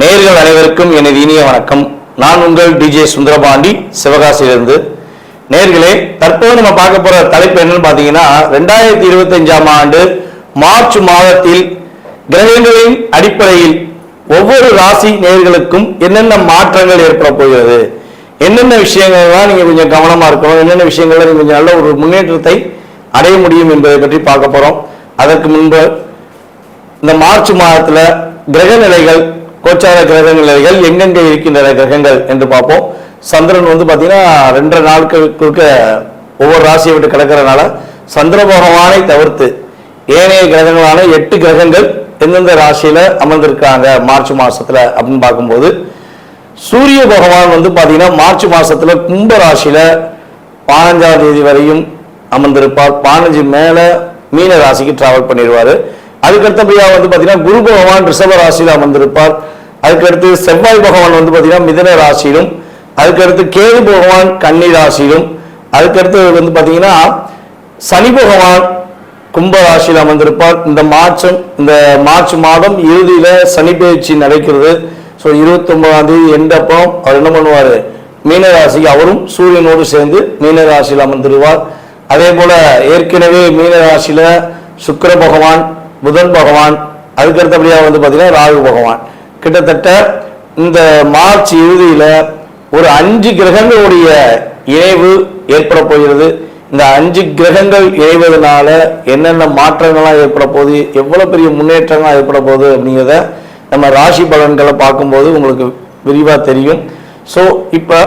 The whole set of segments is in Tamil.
நேயர்கள் அனைவருக்கும் எனது இனிய வணக்கம். நான் உங்கள் டிஜே சுந்தரபாண்டி சிவகாசியிலிருந்து. நேயர்களே, தற்போது நம்ம பார்க்க போற தலைப்பு என்னன்னு பாத்தீங்கன்னா, 2025ஆம் ஆண்டு மார்ச் மாதத்தில் கிரகங்களின் அடிப்படையில் ஒவ்வொரு ராசி நேயர்களுக்கும் என்னென்ன மாற்றங்கள் ஏற்பட போகிறது, என்னென்ன விஷயங்கள்லாம் நீங்க கொஞ்சம் கவனமா இருக்கணும், என்னென்ன விஷயங்கள்ல நீங்க கொஞ்சம் நல்ல ஒரு முன்னேற்றத்தை அடைய முடியும் என்பதை பற்றி பார்க்க போறோம். அதற்கு முன்பு இந்த மார்ச் மாதத்துல கிரக நிலைகள், கோச்சார கிரக நிலைகள் எங்கெங்க இருக்கின்றன கிரகங்கள் என்று பார்ப்போம். சந்திரன் பாத்தீங்கன்னா 2 நாட்களுக்கு ஒவ்வொரு ராசியை விட்டு கிடக்கிறதுனால சந்திர பகவானை தவிர்த்து ஏனைய கிரகங்களான 8 கிரகங்கள் எந்தெந்த ராசியில அமர்ந்திருக்காங்க மார்ச் மாசத்துல அப்படின்னு பார்க்கும்போது, சூரிய பகவான் பாத்தீங்கன்னா மார்ச் மாசத்துல கும்ப ராசியில 15ஆம் தேதி வரையும் அமர்ந்திருப்பார். 15 மேல மீன ராசிக்கு டிராவல் பண்ணிடுவாரு. அதுக்கடுத்தபடியா பாத்தீங்கன்னா குரு பகவான் ரிஷப ராசியில அமர்ந்திருப்பார். அதுக்கடுத்து செவ்வாய் பகவான் பாத்தீங்கன்னா மிதுன ராசியிலும், அதுக்கடுத்து கேது பகவான் கன்னி ராசியிலும், அதுக்கடுத்து பாத்தீங்கன்னா சனி பகவான் கும்ப ராசியில் அமர்ந்திருப்பார். இந்த மார்ச் மாதம் இறுதியில சனி பயிற்சி நடக்கிறது. ஸோ 29ஆம் தேதி எண்டப்போ அவர் என்ன பண்ணுவார், மீன ராசிக்கு அவரும் சூரியனோடு சேர்ந்து மீன ராசியில் அமர்ந்துருவார். அதே போல ஏற்கனவே மீன ராசியில சுக்கிர பகவான், புதன் பகவான், அதுக்கடுத்தபடியா பாத்தீங்கன்னா ராகு பகவான், கிட்டத்தட்ட இந்த மார்ச் இறுதியில ஒரு 5 கிரகங்களுடைய இணைவு ஏற்பட போகிறது. இந்த 5 கிரகங்கள் இணைவதனால என்னென்ன மாற்றங்கள்லாம் ஏற்பட போகுது, எவ்வளவு பெரிய முன்னேற்றங்கள்லாம் ஏற்பட போகுது அப்படிங்கிறத நம்ம ராசி பலன்களை பார்க்கும்போது உங்களுக்கு விரிவா தெரியும். ஸோ இப்ப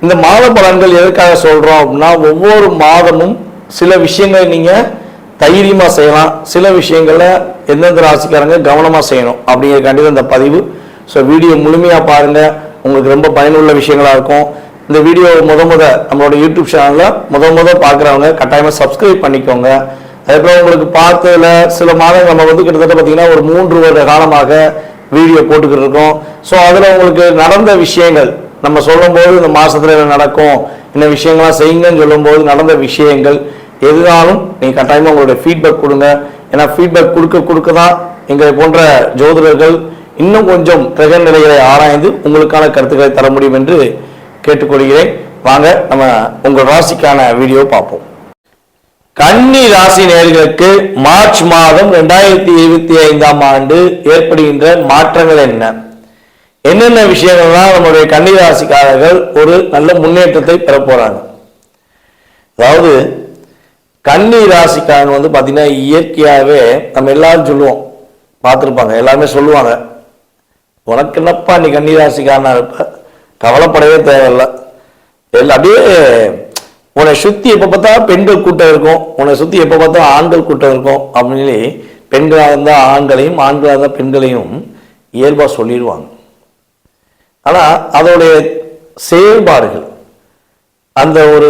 இந்த மாத பலன்கள் எதற்காக சொல்றோம் அப்படின்னா, ஒவ்வொரு மாதமும் சில விஷயங்களை நீங்க தைரியமா செய்யலாம், சில விஷயங்கள்ல எந்தெந்த ராசிக்காரங்க கவனமா செய்யணும் அப்படிங்கிறக்காண்டி இந்த பதிவு. ஸோ வீடியோ முழுமையா பாருங்க, உங்களுக்கு ரொம்ப பயனுள்ள விஷயங்களா இருக்கும். இந்த வீடியோ நம்மளோட யூடியூப் சேனல்ல முத பார்க்குறவங்க கட்டாயமா சப்ஸ்கிரைப் பண்ணிக்கோங்க. அதுக்கப்புறம் உங்களுக்கு பார்த்ததுல சில மாதங்கள் நம்ம கிட்டத்தட்ட பார்த்தீங்கன்னா ஒரு 3 வருட காலமாக வீடியோ போட்டுக்கிட்டு இருக்கோம். ஸோ அதுல உங்களுக்கு நடந்த விஷயங்கள் நம்ம சொல்லும் போது இந்த மாசத்துல என்ன நடக்கும், இந்த விஷயங்கள்லாம் செய்யுங்கன்னு சொல்லும் போது நடந்த விஷயங்கள் எதுனாலும் நீங்க கட்டாயமா உங்களுடைய ஃபீட்பேக் கொடுங்க. ஏன்னா ஃபீட்பேக் கொடுக்க தான் எங்களை போன்ற ஜோதிடர்கள் இன்னும் கொஞ்சம் கிரக நிலைகளை ஆராய்ந்து உங்களுக்கான கருத்துக்களை தர முடியும் என்று கேட்டுக்கொள்கிறேன். வாங்க நம்ம உங்கள் ராசிக்கான வீடியோ பார்ப்போம். கன்னி ராசி நேயர்களுக்கு மார்ச் மாதம் 2025ஆம் ஆண்டு ஏற்படுகின்ற மாற்றங்கள் என்னென்ன விஷயங்கள்லாம் நம்முடைய கன்னி ராசிக்காரர்கள் ஒரு நல்ல முன்னேற்றத்தை பெற போறாங்க. அதாவது கன்னி ராசிக்காரன் பாத்தீங்கன்னா இயற்கையாகவே நம்ம எல்லாரும் சொல்லுவோம், பார்த்துருப்பாங்க, எல்லாருமே சொல்லுவாங்க, உனக்கு என்னப்பா நீ கன்னி ராசிக்காரனா இருப்ப, கவலைப்படவே தேவையில்லை, அப்படியே உன்னை சுத்தி எப்ப பார்த்தா பெண்கள் கூட்டம் இருக்கும், உன்னை சுத்தி எப்ப பார்த்தா ஆண்கள் கூட்டம் இருக்கும் அப்படின்னு பெண்களாக இருந்தா ஆண்களையும் ஆண்களாக இருந்தா பெண்களையும் இயல்பா சொல்லிடுவாங்க. ஆனா அதோடைய செயல்பாடுகள் அந்த ஒரு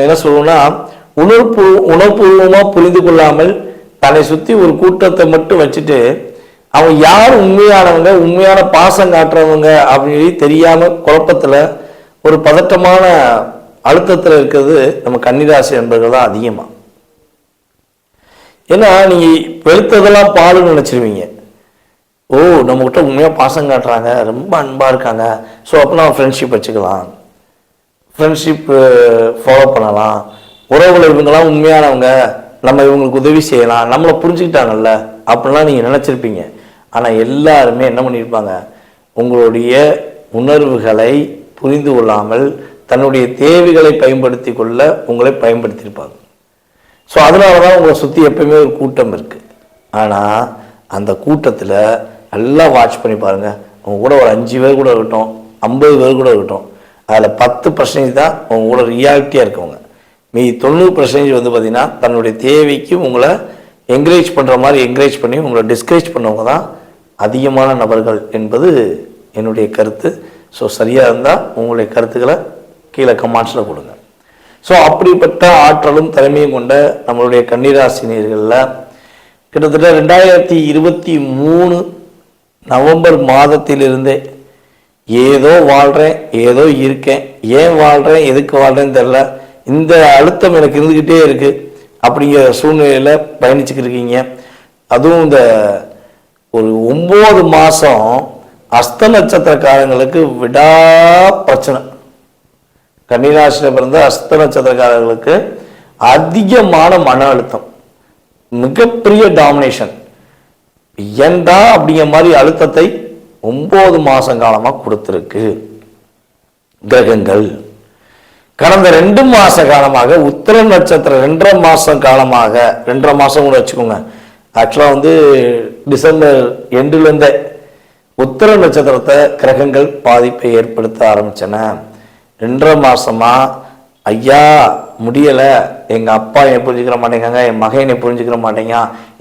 என்ன சொல்லுவோம்னா உணர்வுபூர்வமா புரிந்து கொள்ளாமல் தன்னை சுத்தி ஒரு கூட்டத்தை மட்டும் வச்சுட்டு அவங்க யார் உண்மையானவங்க, உண்மையான பாசம் காட்டுறவங்க அப்படின்னு தெரியாம குழப்பத்துல ஒரு பதட்டமான அழுத்தத்துல இருக்கிறது நம்ம கன்னிராசி என்பர்கள் தான் அதிகமா. ஏன்னா நீங்க வெளுத்ததெல்லாம் பாலுன்னு நினைச்சிருவீங்க. ஓ, நம்ம கிட்ட உண்மையா பாசம் காட்டுறாங்க, ரொம்ப அன்பா இருக்காங்க, ஸோ அப்போ நம்ம ஃப்ரெண்ட்ஷிப் வச்சுக்கலாம், ஃப்ரெண்ட்ஷிப் ஃபாலோ பண்ணலாம், உறவுகள் இவங்கெல்லாம் உண்மையானவங்க, நம்ம இவங்களுக்கு உதவி செய்யலாம், நம்மளை புரிஞ்சுக்கிட்டாங்கல்ல அப்படின்லாம் நீங்க நினைச்சிருப்பீங்க. ஆனா எல்லாருமே என்ன பண்ணியிருப்பாங்க, உங்களுடைய உணர்வுகளை புரிந்து கொள்ளாமல் தன்னுடைய தேவைகளை பயன்படுத்தி கொள்ள உங்களை பயன்படுத்தியிருப்பாங்க. ஸோ அதனாலதான் உங்களை சுத்தி எப்பயுமே ஒரு கூட்டம் இருக்கு. ஆனா அந்த கூட்டத்துல நல்லா வாட்ச் பண்ணி பாருங்க, உங்க கூட ஒரு 5 பேர் கூட இருக்கட்டும், 50 பேர் கூட இருக்கட்டும், அதுல 10% தான் உங்க கூட ரியாலிட்டியா இருக்கவங்க. மீதி 90% பாத்தீங்கன்னா தன்னுடைய தேவைக்கு உங்களை என்கரேஜ் பண்ற மாதிரி என்கரேஜ் பண்ணி உங்களை டிஸ்கரேஜ் பண்ணவங்க தான் அதிகமான நபர்கள் என்பது என்னுடைய கருத்து. ஸோ சரியா இருந்தா உங்களுடைய கருத்துக்களை கீழே கமெண்ட்ஸில் கொடுங்க. ஸோ அப்படிப்பட்ட ஆற்றலும் திறமையும் கொண்ட நம்மளுடைய கன்னிராசினியர்களில் கிட்டத்தட்ட 2023 நவம்பர் மாதத்திலிருந்தே ஏதோ வாழ்கிறேன், ஏதோ இருக்கேன், ஏன் வாழ்கிறேன், எதுக்கு வாழ்கிறேன்னு தெரில, இந்த அழுத்தம் எனக்கு இருந்துக்கிட்டே இருக்கு அப்படிங்கிற சூழ்நிலையில் பயணிச்சுக்கிட்டு இருக்கீங்க. அதுவும் இந்த ஒரு 9 மாதம் அஸ்த நட்சத்திரக்காரங்களுக்கு விடா பிரச்சனை. கன்னிராசியில் பிறந்த அஸ்த நட்சத்திரக்காரர்களுக்கு அதிகமான மன அழுத்தம், மிகப்பெரிய டாமினேஷன், ஏண்டா அப்படிங்கிற மாதிரி அழுத்தத்தை 9 மாசம் காலமா கொடுத்திருக்கு கிரகங்கள். கடந்த 2 மாச காலமாக உத்திர நட்சத்திரம் 2.5 மாசம் காலமாக, 2.5 மாசம் கூட வச்சுக்கோங்க, ஆக்சுவலா டிசம்பர் எண்டுல இருந்தே உத்திர நட்சத்திரத்தை கிரகங்கள் பாதிப்பை ஏற்படுத்த ஆரம்பிச்சன. 2.5 மாசமா ஐயா முடியல, எங்க அப்பா என்னை புரிஞ்சுக்கிற மாட்டேங்காங்க, என் மகன் என்னை புரிஞ்சுக்கிற மாட்டேங்க,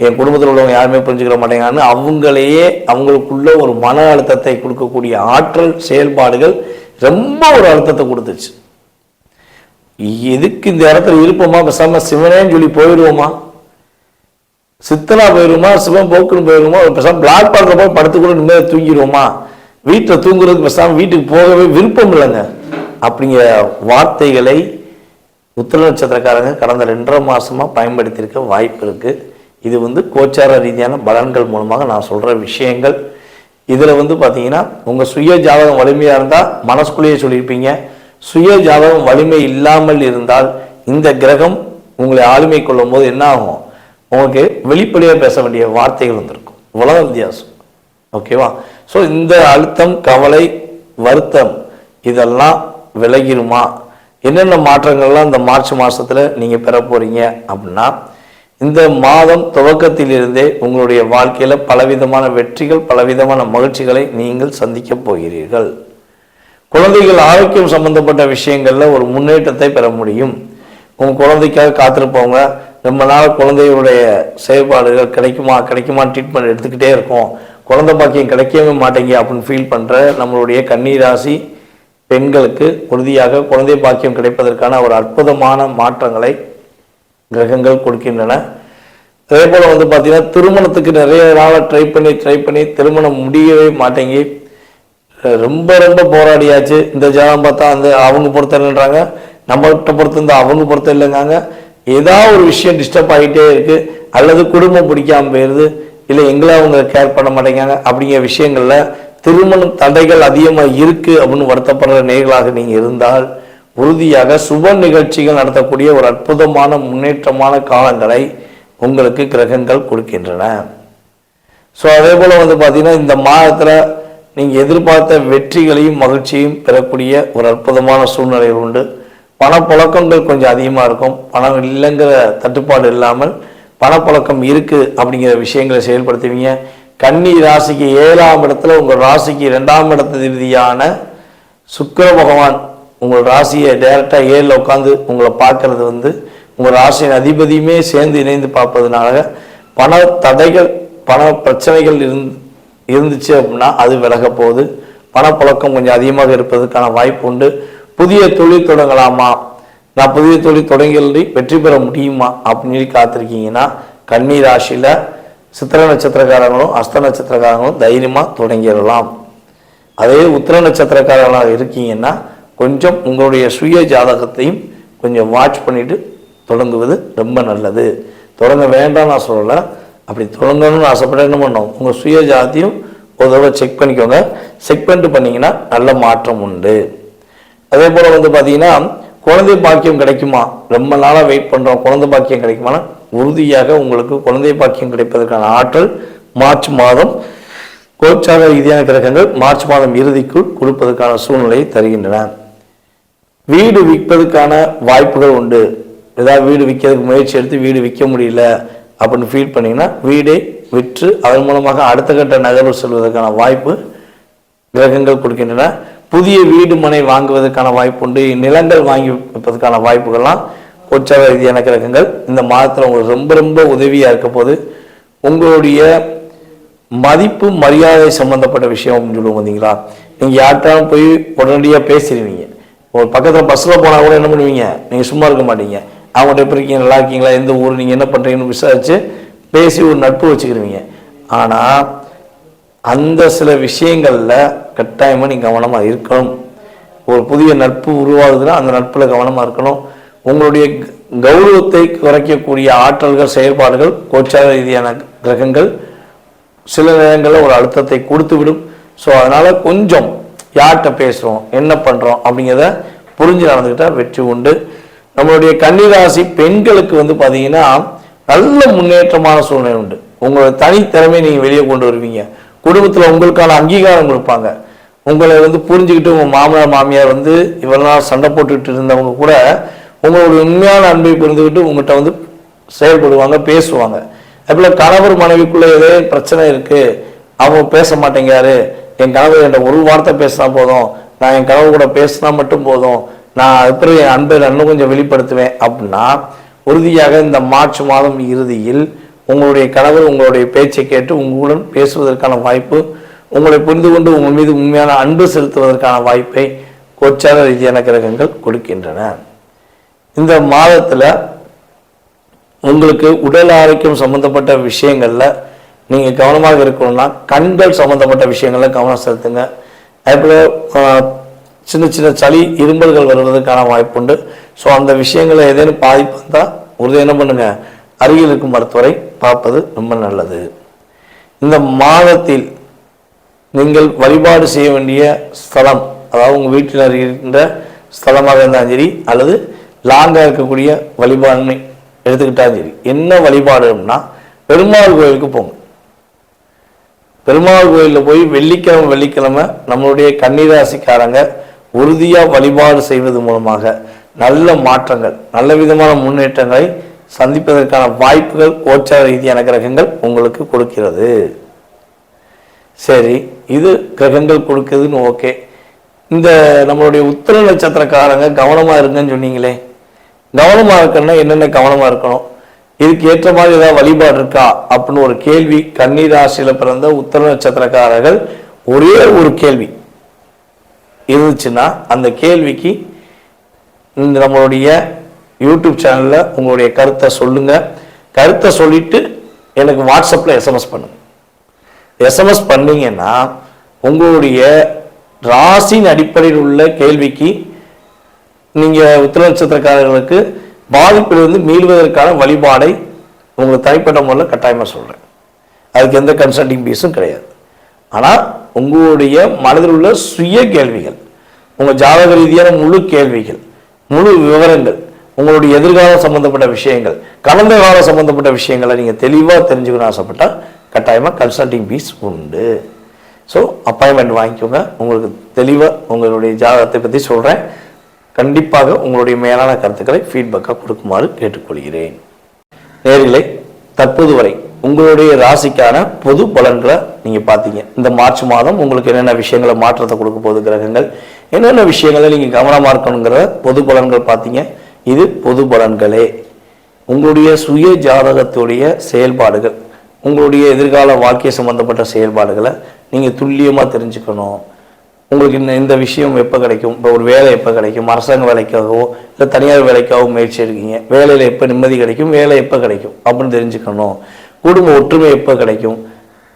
என் குடும்பத்தில் உள்ளவங்க யாருமே புரிஞ்சுக்கிற மாட்டேங்கான்னு அவங்களையே அவங்களுக்குள்ள ஒரு மன அழுத்தத்தை கொடுக்கக்கூடிய ஆற்றல் செயல்பாடுகள் ரொம்ப ஒரு அழுத்தத்தை கொடுத்துச்சு. எதுக்கு இந்த இடத்துல இருப்போமா, பேசாம சிவனேன்னு சொல்லி போயிடுவோமா, சித்தனா போயிடுவோமா, சிவன் போக்குன்னு போயிடுவோமா, பேசாம பிளாட்பார்க்ல போய் படுத்து கூட நிம்மதியாக தூங்கிடுவோமா, வீட்டில் தூங்குறதுக்கு பேசாம வீட்டுக்கு போகவே விருப்பம் இல்லைங்க அப்படிங்கிற வார்த்தைகளை உத்திர நட்சத்திரக்காரங்க கடந்த 2.5 மாசமா பயன்படுத்தியிருக்க வாய்ப்பு இருக்கு. இது கோச்சார ரீதியான பலன்கள் மூலமாக நான் சொல்ற விஷயங்கள். இதுல பாத்தீங்கன்னா உங்க சுய ஜாதகம் வலிமையா இருந்தா மனசுக்குள்ளேயே சொல்லியிருப்பீங்க. சுய ஜாதகம் வலிமை இல்லாமல் இருந்தால் இந்த கிரகம் உங்களை ஆளுமை கொள்ளும் போது என்ன ஆகும், உங்களுக்கு வெளிப்படையாக பேச வேண்டிய வார்த்தைகள் வந்திருக்கும். இவ்வளவு வித்தியாசம். ஓகேவா? ஸோ இந்த அழுத்தம், கவலை, வருத்தம் இதெல்லாம் விலகிருமா? என்னென்ன மாற்றங்கள்லாம் இந்த மார்ச் மாசத்துல நீங்க பெற போறீங்க அப்படின்னா, இந்த மாதம் துவக்கத்திலிருந்தே உங்களுடைய வாழ்க்கையில பலவிதமான வெற்றிகள், பலவிதமான மகிழ்ச்சிகளை நீங்கள் சந்திக்க போகிறீர்கள். குழந்தைகள் ஆரோக்கியம் சம்பந்தப்பட்ட விஷயங்கள்ல ஒரு முன்னேற்றத்தை பெற முடியும். உங்க குழந்தைக்காக காத்திருப்பவங்க, ரொம்ப நாள் குழந்தைகளுடைய செயல்பாடுகள் கிடைக்குமா ட்ரீட்மெண்ட் எடுத்துக்கிட்டே இருக்கும், குழந்தை பாக்கியம் கிடைக்கவே மாட்டேங்க அப்படின்னு ஃபீல் பண்ற நம்மளுடைய கன்னிராசி பெண்களுக்கு உறுதியாக குழந்தை பாக்கியம் கிடைப்பதற்கான ஒரு அற்புதமான மாற்றங்களை கிரகங்கள் கொடுக்கின்றன. அதே போல பார்த்தீங்கன்னா திருமணத்துக்கு நிறைய நாள் ட்ரை பண்ணி திருமணம் முடியவே மாட்டேங்கி ரொம்ப போராடியாச்சு. இந்த ஜாதகம் பார்த்தா அவங்க பொறுத்தன்றாங்க, நம்மகிட்ட பொறுத்து இருந்தா அவங்க பொறுத்த இல்லைங்காங்க. ஏதாவது ஒரு விஷயம் டிஸ்டர்ப் ஆகிட்டே இருக்கு, அல்லது குடும்பம் பிடிக்காம போயிருது, இல்லை எங்களை அவங்க கேர் பண்ண மாட்டேங்காங்க. அப்படிங்கிற விஷயங்கள்ல திருமணம் தடைகள் அதிகமாக இருக்கு அப்படின்னு வருத்தப்படுற நேர்களாக நீங்க இருந்தால் உறுதியாக சுப நிகழ்ச்சிகள் நடத்தக்கூடிய ஒரு அற்புதமான முன்னேற்றமான காலங்களை உங்களுக்கு கிரகங்கள் கொடுக்கின்றன. ஸோ அதே போல பார்த்தீங்கன்னா இந்த மாதத்துல நீங்க எதிர்பார்த்த வெற்றிகளையும் மகிழ்ச்சியும் பெறக்கூடிய ஒரு அற்புதமான சூழ்நிலை உண்டு. பணப்புழக்கங்கள் கொஞ்சம் அதிகமாக இருக்கும். பணம் இல்லைங்கிற தட்டுப்பாடு இல்லாமல் பணப்புழக்கம் இருக்கு அப்படிங்கிற விஷயங்களை செயல்படுத்துவீங்க. கன்னி ராசிக்கு 7ஆம் இடத்துல உங்கள் ராசிக்கு 2ஆம் இடத்திற்கான சுக்கிர பகவான் உங்கள் ராசியை டைரக்டா 7ல் உட்காந்து உங்களை பார்க்கறது உங்கள் ராசியின் அதிபதியுமே சேர்ந்து இணைந்து பார்ப்பதுனால பண தடைகள், பண பிரச்சனைகள் இருந்துச்சு அப்படின்னா அது விலக போகுது. பணப்புழக்கம் கொஞ்சம் அதிகமாக இருப்பதற்கான வாய்ப்பு உண்டு. புதிய தொழில் தொடங்கலாமா, நான் புதிய தொழில் தொடங்கி வெற்றி பெற முடியுமா அப்படின்னு சொல்லி காத்திருக்கீங்கன்னா கன்னி ராசியில சித்திர நட்சத்திரக்காரங்களும் அஸ்த நட்சத்திரக்காரங்களும் தைரியமா தொடங்கிடலாம். அதே உத்திர நட்சத்திரக்காரர்களாக இருக்கீங்கன்னா கொஞ்சம் உங்களுடைய சுய ஜாதகத்தையும் கொஞ்சம் வாட்ச் பண்ணிட்டு தொடங்குவது ரொம்ப நல்லது. தொடங்க வேண்டாம் நான் சொல்லலை, அப்படி தொடங்கணும்னு ஆசைப்பட என்ன பண்ணோம், உங்கள் சுய ஜாதத்தையும் ஒரு தடவை செக் பண்ணிக்கோங்க. செக் பண்ணிட்டு பண்ணீங்கன்னா நல்ல மாற்றம் உண்டு. அதே போல பார்த்தீங்கன்னா குழந்தை பாக்கியம் கிடைக்குமா, ரொம்ப நாளாக வெயிட் பண்ணுறோம், குழந்தை பாக்கியம் கிடைக்குமானா உறுதியாக உங்களுக்கு குழந்தை பாக்கியம் கிடைப்பதற்கான ஆற்றல் மார்ச் மாதம் கோச்சார ரீதியான கிரகங்கள் மார்ச் மாதம் இறுதிக்குள் கொடுப்பதற்கான சூழ்நிலையை தருகின்றன. வீடு விற்பதற்கான வாய்ப்புகள் உண்டு. ஏதாவது வீடு விற்கிறதுக்கு முயற்சி எடுத்து வீடு விற்க முடியல அப்படின்னு ஃபீல் பண்ணீங்கன்னா வீடை விற்று அதன் மூலமாக அடுத்த கட்ட நகர்வு செல்வதற்கான வாய்ப்பு கிரகங்கள் கொடுக்கின்றன. புதிய வீடு மனை வாங்குவதற்கான வாய்ப்பு உண்டு. நிலங்கள் வாங்கி வைப்பதற்கான வாய்ப்புகள்லாம் கோச்சார ரீதியான கிரகங்கள் இந்த மாதத்தில் உங்களுக்கு ரொம்ப உதவியா இருக்க போது. உங்களுடைய மதிப்பு மரியாதை சம்பந்தப்பட்ட விஷயம் அப்படின்னு சொல்லுவோம் பார்த்தீங்களா, நீங்க யார்கிட்டாலும் போய் உடனடியாக பேசிடுவீங்க. ஒரு பக்கத்தில் பஸ்ஸில் போனால் கூட என்ன பண்ணுவீங்க, நீங்கள் சும்மா இருக்க மாட்டீங்க. அவங்கள்ட்ட எப்படி இருக்கீங்க, நல்லா இருக்கீங்களா, எந்த ஊர், நீங்கள் என்ன பண்ணுறீங்கன்னு விசாரித்து பேசி ஒரு நட்பு வச்சுக்கிடுவீங்க. ஆனால் அந்த சில விஷயங்களில் கட்டாயமாக நீங்கள் கவனமாக இருக்கணும். ஒரு புதிய நட்பு உருவாகுதுன்னா அந்த நட்பில் கவனமாக இருக்கணும். உங்களுடைய கௌரவத்தை குறைக்கக்கூடிய ஆற்றல்கள், செயல்பாடுகள் கோச்சார ரீதியான கிரகங்கள் சில நேரங்களில் ஒரு அழுத்தத்தை கொடுத்து விடும். ஸோ அதனால கொஞ்சம் யார்கிட்ட பேசுகிறோம், என்ன பண்ணுறோம் அப்படிங்கிறத புரிஞ்சு நடந்துக்கிட்டா வெற்றி உண்டு. நம்மளுடைய கன்னிராசி பெண்களுக்கு பார்த்தீங்கன்னா நல்ல முன்னேற்றமான சூழ்நிலை உண்டு. உங்களோட தனித்திறமை நீங்கள் வெளியே கொண்டு வருவீங்க. குடும்பத்தில் உங்களுக்கான அங்கீகாரம் கொடுப்பாங்க. உங்களை புரிஞ்சுக்கிட்டு உங்கள் மாமனார் மாமியார் இவ்வளோ நாள் சண்டை போட்டுக்கிட்டு இருந்தவங்க கூட உங்களுடைய உண்மையான அன்பை புரிந்துக்கிட்டு உங்கள்கிட்ட செயல்படுவாங்க, பேசுவாங்க. அதுபோல் கணவர் மனைவிக்குள்ள ஏதோ பிரச்சனை இருக்கு, அவங்க பேச மாட்டேங்காரு, என் கணவர் என்ற ஒரு வார்த்தை பேசினா போதும், நான் என் கணவர் கூட பேசினா மட்டும் போதும், நான் அதுக்கப்புறம் என் அன்பை இன்னும் கொஞ்சம் வெளிப்படுத்துவேன் அப்படின்னா உறுதியாக இந்த மார்ச் மாதம் இறுதியில் உங்களுடைய கணவர் உங்களுடைய பேச்சை கேட்டு உங்களுடன் பேசுவதற்கான வாய்ப்பு, உங்களை புரிந்து கொண்டு உங்கள் மீது உண்மையான அன்பு செலுத்துவதற்கான வாய்ப்பை கோச்சார ரீதியான கிரகங்கள் கொடுக்கின்றன. இந்த மாதத்தில் உங்களுக்கு உடல் ஆரோக்கியம் சம்பந்தப்பட்ட விஷயங்கள்ல நீங்க கவனமாக இருக்கணும்னா கண்கள் சம்பந்தப்பட்ட விஷயங்கள்ல கவனம் செலுத்துங்க. அதேபோல் சின்ன சின்ன சளி இரும்பல்கள் வருவதற்கான வாய்ப்பு உண்டு. ஸோ அந்த விஷயங்களை ஏதேனும் பாதிப்பு வந்தால் உறுதி என்ன பண்ணுங்க, அருகில் இருக்கும் மருத்துவரை பார்ப்பது ரொம்ப நல்லது. இந்த மாதத்தில் நீங்கள் வழிபாடு செய்ய வேண்டிய ஸ்தலம், அதாவது உங்கள் வீட்டில் இருக்கின்ற ஸ்தலமாக இருந்தாலும் சரி அல்லது லாங்காக இருக்கக்கூடிய வழிபாடுன்னு எடுத்துக்கிட்டாலும் சரி, என்ன வழிபாடுன்னா பெருமாள் கோயிலுக்கு போங்க. பெருமாள் கோயிலில் போய் வெள்ளிக்கிழமை நம்மளுடைய கன்னிராசிக்காரங்க உறுதியாக வழிபாடு செய்வது மூலமாக நல்ல மாற்றங்கள், நல்ல விதமான முன்னேற்றங்களை சந்திப்பதற்கான வாய்ப்புகள் கோச்சார ரீதியான கிரகங்கள் உங்களுக்கு கொடுக்கிறது. சரி, இது கிரகங்கள் கொடுக்குதுன்னு ஓகே. இந்த நம்மளுடைய உத்திர நட்சத்திரக்காரங்க கவனமாக இருக்குன்னு சொன்னீங்களே, கவனமாக இருக்கணும்னா என்னென்ன கவனமாக இருக்கணும், இதுக்கு ஏற்ற மாதிரி ஏதாவது வழிபாடு இருக்கா அப்படின்னு ஒரு கேள்வி கன்னிராசியில் பிறந்த உத்திர நட்சத்திரக்காரர்கள் ஒரே ஒரு கேள்வி இருந்துச்சுன்னா அந்த கேள்விக்கு இந்த நம்மளுடைய யூடியூப் சேனலில் உங்களுடைய கருத்தை சொல்லுங்க. கருத்தை சொல்லிட்டு எனக்கு வாட்ஸ்அப்பில் எஸ்எம்எஸ் பண்ணுங்க. எஸ்எம்எஸ் பண்ணீங்கன்னா உங்களுடைய ராசியின் அடிப்படையில் உள்ள கேள்விக்கு நீங்கள் உத்திர நட்சத்திரக்காரர்களுக்கு பாதிப்பிலிருந்து மீள்வதற்கான வழிபாடை உங்களுக்கு தனிப்பட்ட முறையில் கட்டாயமாக சொல்கிறேன். அதுக்கு எந்த கன்சல்டிங் ஃபீஸும் கிடையாது. ஆனால் உங்களுடைய மனதில் உள்ள சுய கேள்விகள், உங்கள் ஜாதக ரீதியான முழு கேள்விகள், முழு விவரங்கள், உங்களுடைய எதிர்காலம் சம்பந்தப்பட்ட விஷயங்கள், கடந்த காலம் சம்பந்தப்பட்ட விஷயங்களை நீங்கள் தெளிவாக தெரிஞ்சுக்கணும்னு ஆசைப்பட்டால் கட்டாயமாக கன்சல்டிங் ஃபீஸ் உண்டு. ஸோ அப்பாயின்மெண்ட் வாங்கிக்கோங்க. உங்களுக்கு தெளிவாக உங்களுடைய ஜாதகத்தை பற்றி சொல்கிறேன். கண்டிப்பாக உங்களுடைய மேலான கருத்துக்களை ஃபீட்பேக்காக கொடுக்குமாறு கேட்டுக்கொள்கிறேன். நேயர்களே, தற்போது வரை உங்களுடைய ராசிக்கான பொது பலன்களை நீங்கள் பார்த்தீங்க. இந்த மார்ச் மாதம் உங்களுக்கு என்னென்ன விஷயங்களை மாற்றத்தை கொடுக்க போகுது கிரகங்கள், என்னென்ன விஷயங்களை நீங்கள் கவனமாக இருக்கணுங்கிற பொது பலன்கள் பார்த்தீங்க. இது பொது பலன்களே. உங்களுடைய சுய ஜாதகத்துடைய செயல்பாடுகள், உங்களுடைய எதிர்கால வாழ்க்கை சம்பந்தப்பட்ட செயல்பாடுகளை நீங்கள் துல்லியமாக தெரிஞ்சுக்கணும். உங்களுக்கு இந்த விஷயம் எப்போ கிடைக்கும், இப்போ ஒரு வேலை எப்போ கிடைக்கும், அரசாங்க வேலைக்காகவோ இல்லை தனியார் வேலைக்காகவோ முயற்சி எடுக்கீங்க, வேலையில் எப்போ நிம்மதி கிடைக்கும், வேலை எப்போ கிடைக்கும் அப்படின்னு தெரிஞ்சுக்கணும். குடும்ப ஒற்றுமை எப்போ கிடைக்கும்,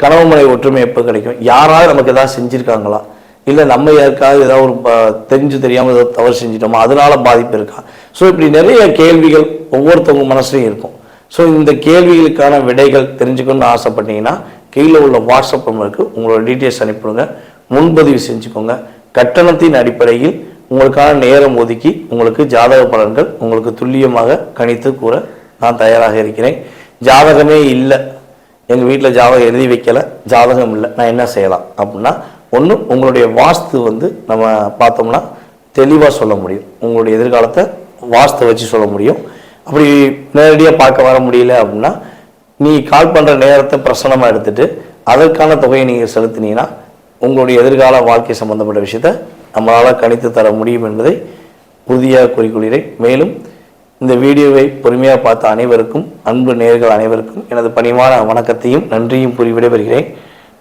கணவன் மனைவி ஒற்றுமை எப்போ கிடைக்கும், யாராவது நமக்கு ஏதாவது செஞ்சுருக்காங்களா, இல்லை நம்ம யாருக்காவது ஏதாவது ஒரு தெரிஞ்சு தெரியாமல் ஏதாவது தவறு செஞ்சிட்டோமா, அதனால பாதிப்பு இருக்கா. ஸோ இப்படி நிறைய கேள்விகள் ஒவ்வொருத்தவங்க மனசுலையும் இருக்கும். ஸோ இந்த கேள்விகளுக்கான விடைகள் தெரிஞ்சுக்கணும்னு ஆசைப்பட்டீங்கன்னா கீழே உள்ள வாட்ஸ்அப் நம்பருக்கு உங்களோட டீட்டெயில்ஸ் அனுப்பிடுங்க. முன்பதிவு செஞ்சுக்கோங்க. கட்டணத்தின் அடிப்படையில் உங்களுக்கான நேரம் ஒதுக்கி உங்களுக்கு ஜாதக பலன்கள் உங்களுக்கு துல்லியமாக கணித்து கூற நான் தயாராக இருக்கிறேன். ஜாதகமே இல்லை, எங்கள் வீட்டில் ஜாதகம் எழுதி வைக்கலை, ஜாதகம் இல்லை, நான் என்ன செய்யலாம் அப்படின்னா, ஒன்று உங்களுடைய வாஸ்து நம்ம பார்த்தோம்னா தெளிவாக சொல்ல முடியும். உங்களுடைய எதிர்காலத்தை வாஸ்து வச்சு சொல்ல முடியும். அப்படி நேரடியாக பார்க்க வர முடியல அப்படின்னா நீ கால் பண்ணுற நேரத்தை பிரசனமாக எடுத்துகிட்டு அதற்கான தொகையை நீங்கள் செலுத்தினீங்கன்னா உங்களுடைய எதிர்கால வாழ்க்கை சம்பந்தப்பட்ட விஷயத்தை நம்மளால் கணித்து தர முடியும் என்பதை உறுதியாக கூறிக்கொள்கிறேன். மேலும் இந்த வீடியோவை பொறுமையாக பார்த்த அனைவருக்கும், அன்பு நேயர்கள் அனைவருக்கும் எனது பணிவான வணக்கத்தையும் நன்றியும் கூறி விடைபெறுகிறேன்.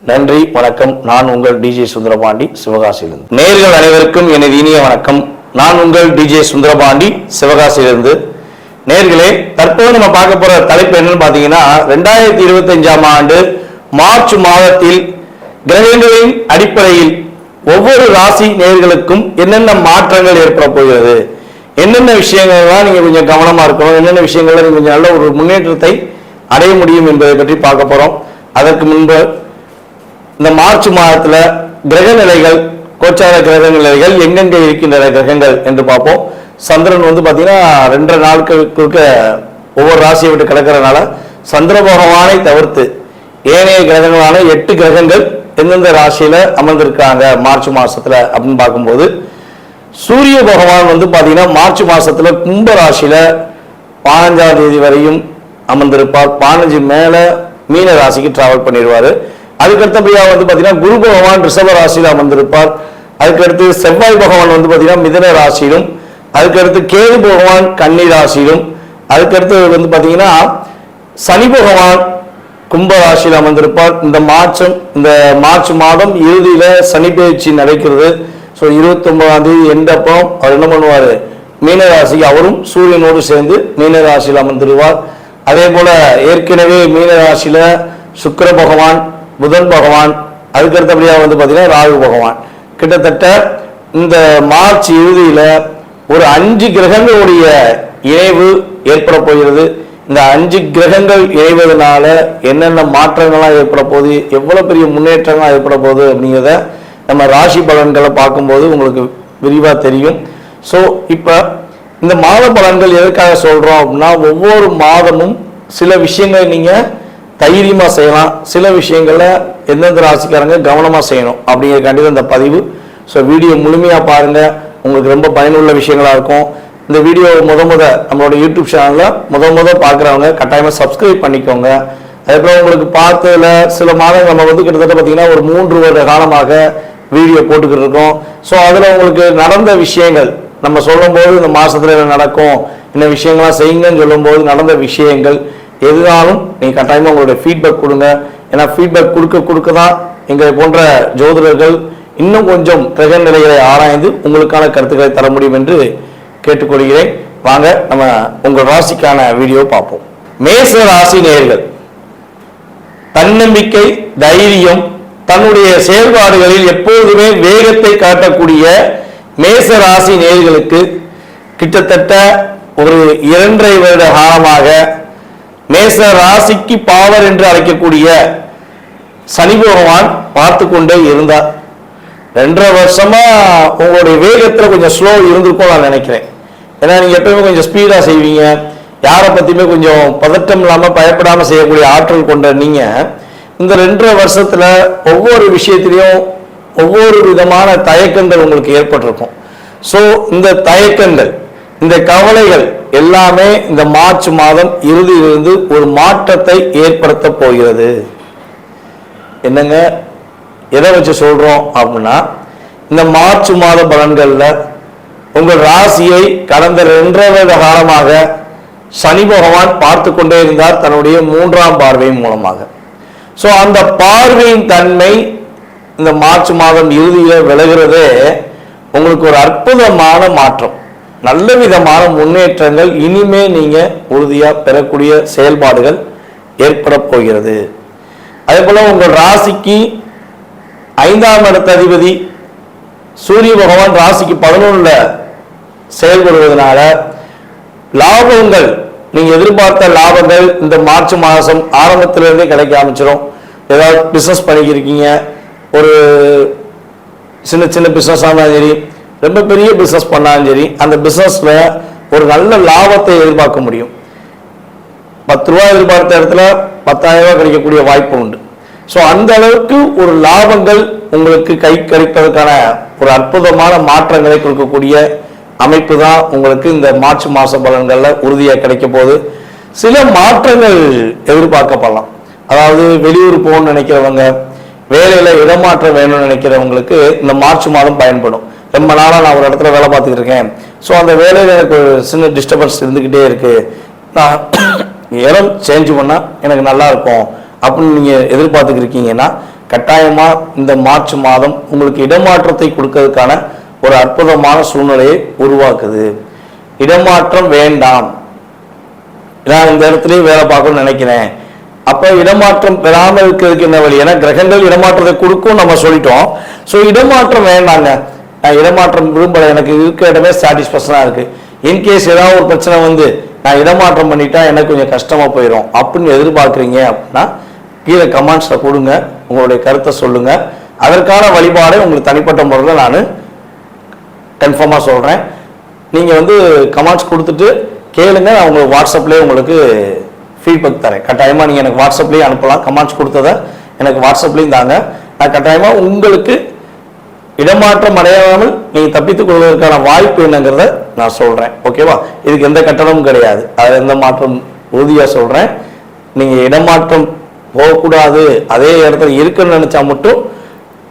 நன்றி, வணக்கம். நான் உங்கள் டிஜே சுந்தரபாண்டி, சிவகாசியிலிருந்து. நேயர்கள் அனைவருக்கும் எனது இனிய வணக்கம். நான் உங்கள் டிஜே சுந்தரபாண்டி, சிவகாசியிலிருந்து. நேயர்களே, தற்போது நம்ம பார்க்க போற தலைப்பு என்னன்னு பார்த்தீங்கன்னா, 2025ஆம் ஆண்டு மார்ச் மாதத்தில் கிரகங்களின் அடிப்படையில் ஒவ்வொரு ராசி நேயர்களுக்கும் என்னென்ன மாற்றங்கள் ஏற்பட போகிறது, என்னென்ன விஷயங்கள்லாம் நீங்க கொஞ்சம் கவனமா இருக்கணும், என்னென்ன விஷயங்கள்ல நீங்க கொஞ்சம் நல்ல ஒரு முன்னேற்றத்தை அடைய முடியும் என்பதை பற்றி பார்க்க போறோம். அதற்கு முன்பு இந்த மார்ச் மாதத்துல கிரக நிலைகள், கோச்சார கிரக நிலைகள் எங்கெங்க இருக்கின்றன கிரகங்கள் என்று பார்ப்போம். சந்திரன் வந்து பார்த்தீங்கன்னா 2.5 நாட்களுக்கு ஒவ்வொரு ராசியை விட்டு கிடக்கிறதுனால சந்திர பகவானை தவிர்த்து ஏனைய கிரகங்களான 8 கிரகங்கள் எந்தெந்த ராசியில அமர்ந்திருக்காங்க மார்ச் மாசத்துல அப்படின்னு பார்க்கும்போது, சூரிய பகவான் வந்து பார்த்தீங்கன்னா மார்ச் மாசத்துல கும்ப ராசியில 15ஆம் தேதி வரையும் அமர்ந்திருப்பார். 15 மேல மீன ராசிக்கு டிராவல் பண்ணிடுவாரு. அதுக்கடுத்தபடியா வந்து பார்த்தீங்கன்னா குரு பகவான் ரிஷப ராசியில அமர்ந்திருப்பார். அதுக்கடுத்து செவ்வாய் பகவான் வந்து பார்த்தீங்கன்னா மிதுன ராசியிலும், அதுக்கடுத்து கேது பகவான் கன்னி ராசியிலும், அதுக்கடுத்து வந்து பார்த்தீங்கன்னா சனி பகவான் கும்ப ராசியில் அமர்ந்திருப்பார். இந்த மார்ச் மாதம் இறுதியில சனி பயிற்சி நடக்கிறது. ஸோ 29ஆம் தேதி எண்டப்போ அவர் என்ன பண்ணுவார், மீன ராசிக்கு அவரும் சூரியனோடு சேர்ந்து மீன ராசியில் அமர்ந்துடுவார். அதே போல ஏற்கனவே மீன ராசியில சுக்கிர பகவான், புதன் பகவான், அதுக்கடுத்தபடியாக வந்து பார்த்தீங்கன்னா ராகு பகவான், கிட்டத்தட்ட இந்த மார்ச் இறுதியில ஒரு 5 கிரகங்களுடைய இணைவு ஏற்பட போகிறது. இந்த 5 கிரகங்கள் இணைவதனால என்னென்ன மாற்றங்கள்லாம் ஏற்பட போகுது, எவ்வளவு பெரிய முன்னேற்றங்கள்லாம் ஏற்பட போகுது அப்படிங்கிறத நம்ம ராசி பலன்களை பார்க்கும்போது உங்களுக்கு விரிவாக தெரியும். ஸோ இப்போ இந்த மாத பலன்கள் எதற்காக சொல்கிறோம் அப்படின்னா, ஒவ்வொரு மாதமும் சில விஷயங்களை நீங்கள் தைரியமாக செய்யலாம், சில விஷயங்களை எந்தெந்த ராசிக்காரங்க கவனமாக செய்யணும் அப்படிங்கிறக்காண்டி தான் இந்த பதிவு. ஸோ வீடியோ முழுமையாக பாருங்கள், உங்களுக்கு ரொம்ப பயனுள்ள விஷயங்களாக இருக்கும். இந்த வீடியோ நம்மளோட யூடியூப் சேனலில் பார்க்குறவங்க கட்டாயமாக சப்ஸ்கிரைப் பண்ணிக்கோங்க. அதுக்கப்புறம் உங்களுக்கு பார்த்ததில் சில மாதங்கள் நம்ம வந்து கிட்டத்தட்ட பார்த்தீங்கன்னா ஒரு 3 வருட காலமாக வீடியோ போட்டுக்கிட்டு இருக்கோம். ஸோ அதில் உங்களுக்கு நடந்த விஷயங்கள் நம்ம சொல்லும்போது இந்த மாதத்தில் என்ன நடக்கும், இந்த விஷயங்கள்லாம் செய்யுங்கன்னு சொல்லும்போது நடந்த விஷயங்கள் எதுனாலும் நீங்கள் கட்டாயமாக உங்களுடைய ஃபீட்பேக் கொடுங்க. ஏன்னா ஃபீட்பேக் கொடுக்க தான் எங்களை போன்ற ஜோதிடர்கள் இன்னும் கொஞ்சம் கிரக நிலைகளை ஆராய்ந்து உங்களுக்கான கருத்துக்களை தர முடியும் என்று கேட்டுக்கொள்கிறேன். வாங்க நம்ம உங்கள் ராசிக்கான வீடியோ பார்ப்போம். மேச ராசி நேயர்கள், தன்னம்பிக்கை, தைரியம், தன்னுடைய செயல்பாடுகளில் எப்போதுமே வேகத்தை காட்டக்கூடிய மேச ராசி நேயர்களுக்கு கிட்டத்தட்ட ஒரு 2.5 வருட காலமாக மேச ராசிக்கு பாவர் என்று அழைக்கக்கூடிய சனி பகவான் பார்த்து கொண்டே இருந்தார். 2.5 வருஷமா உங்களுடைய வேகத்துல கொஞ்சம் ஸ்லோ இருந்திருக்கும் நான் நினைக்கிறேன். ஏன்னா நீங்க எப்பவுமே கொஞ்சம் ஸ்பீடா செய்வீங்க, யாரை பத்தியுமே கொஞ்சம் பதட்டம் இல்லாம பயப்படாம செய்யக்கூடிய ஆற்றல் கொண்ட நீங்க இந்த 2.5 வருஷத்துல ஒவ்வொரு விஷயத்திலையும் ஒவ்வொரு விதமான தயக்கங்கள் உங்களுக்கு ஏற்பட்டிருக்கும். ஸோ இந்த தயக்கங்கள், இந்த கவலைகள் எல்லாமே இந்த மார்ச் மாதம் இறுதியிலிருந்து ஒரு மாற்றத்தை ஏற்படுத்த போகிறது. என்னங்க எதை வச்சு சொல்றோம் அப்படின்னா, இந்த மார்ச் மாத பலன்கள்ல உங்கள் ராசியை கடந்த 2.5 வருட காலமாக சனி பகவான் பார்த்து கொண்டே இருந்தார் தன்னுடைய 3ஆம் பார்வையின் மூலமாக. ஸோ அந்த பார்வையின் தன்மை இந்த மார்ச் மாதம் இறுதியில விலகிறதே உங்களுக்கு ஒரு அற்புதமான மாற்றம், நல்ல விதமான முன்னேற்றங்கள் இனிமே நீங்க உறுதியா பெறக்கூடிய செயல்பாடுகள் ஏற்பட போகிறது. அதே போல உங்கள் ராசிக்கு 5ஆம் இடத்த அதிபதி சூரிய பகவான் ராசிக்கு 11ல செயல்படுவதனால லாபங்கள், நீங்க எதிர்பார்த்த லாபங்கள் இந்த மார்ச் மாதம் ஆரம்பத்திலிருந்தே கிடைக்க ஆரம்பிச்சிடும். ஏதாவது பிசினஸ் பண்ணிக்கிருக்கீங்க, ஒரு சின்ன பிசினஸ் ஆனாலும் சரி, ரொம்ப பெரிய பிசினஸ் பண்ணாலும் சரி, அந்த பிசினஸ்ல ஒரு நல்ல லாபத்தை எதிர்பார்க்க முடியும். 10 ரூபாய் எதிர்பார்த்த இடத்துல 10,000 ரூபாய் கிடைக்கக்கூடிய வாய்ப்பு உண்டு. ஸோ அந்த அளவுக்கு ஒரு லாபங்கள் உங்களுக்கு கை கிடைப்பதற்கான ஒரு அற்புதமான மாற்றங்களை கொடுக்கக்கூடிய அமைப்பு தான் உங்களுக்கு இந்த மார்ச் மாச பலன்கள்ல உறுதியாக கிடைக்க போகுது. சில மாற்றங்கள் எதிர்பார்க்கப்படலாம். அதாவது வெளியூர் போகணும்னு நினைக்கிறவங்க, வேலையில இடமாற்றம் வேணும்னு நினைக்கிறவங்களுக்கு இந்த மார்ச் மாதம் பயன்படும். ரொம்ப நாளாக நான் ஒரு இடத்துல வேலை பார்த்துக்கிட்டு இருக்கேன், ஸோ அந்த வேலையில் எனக்கு ஒரு சின்ன டிஸ்டர்பன்ஸ் இருந்துக்கிட்டே இருக்கு, நான் இடம் சேஞ்ச் பண்ணால் எனக்கு நல்லா இருக்கும் அப்படின்னு நீங்கள் எதிர்பார்த்துக்கிருக்கீங்கன்னா கட்டாயமாக இந்த மார்ச் மாதம் உங்களுக்கு இடமாற்றத்தை கொடுக்கறதுக்கான ஒரு அற்புதமான சூழ்நிலையை உருவாக்குது. இடமாற்றம் வேண்டாம், நான் இந்த இடத்துலயே வேலை பார்க்கணும்னு நினைக்கிறேன், அப்ப இடமாற்றம் பெறாமல் இருக்கிறதுக்கு என்ன வழி? ஏன்னா கிரகங்கள் இடமாற்றத்தை கொடுக்கும் நம்ம சொல்லிட்டோம். ஸோ இடமாற்றம் வேண்டாங்க, நான் இடமாற்றம் விரும்பல, எனக்கு இருக்க இடமே சாட்டிஸ்பேக்ஷனா இருக்கு, இன்கேஸ் ஏதாவது ஒரு பிரச்சனை வந்து நான் இடமாற்றம் பண்ணிட்டா எனக்கு கொஞ்சம் கஷ்டமா போயிடும் அப்படின்னு எதிர்பார்க்குறீங்க அப்படின்னா கீழே கமெண்ட்ஸ்ல கொடுங்க, உங்களுடைய கருத்தை சொல்லுங்க. அதற்கான வழிபாடை உங்களுக்கு தனிப்பட்ட முறையில் நான் கன்ஃபார்மாக சொல்கிறேன். நீங்கள் வந்து கமெண்ட்ஸ் கொடுத்துட்டு கேளுங்க, நான் உங்களுக்கு வாட்ஸ்அப்லேயே உங்களுக்கு ஃபீட்பேக் தரேன். கட்டாயமாக நீங்கள் எனக்கு வாட்ஸ்அப்லேயே அனுப்பலாம். கமெண்ட்ஸ் கொடுத்ததை எனக்கு வாட்ஸ்அப்லேயும் தாங்க. நான் கட்டாயமாக உங்களுக்கு இடமாற்றம் அடையாமல் நீங்கள் தப்பித்துக் கொள்வதற்கான வாய்ப்பு என்னங்கிறத நான் சொல்கிறேன். ஓகேவா? இதுக்கு எந்த கட்டணமும் கிடையாது. அதில் எந்த மாற்றம் உறுதியாக சொல்கிறேன். நீங்கள் இடமாற்றம் போகக்கூடாது, அதே இடத்துல இருக்குன்னு நினச்சா மட்டும்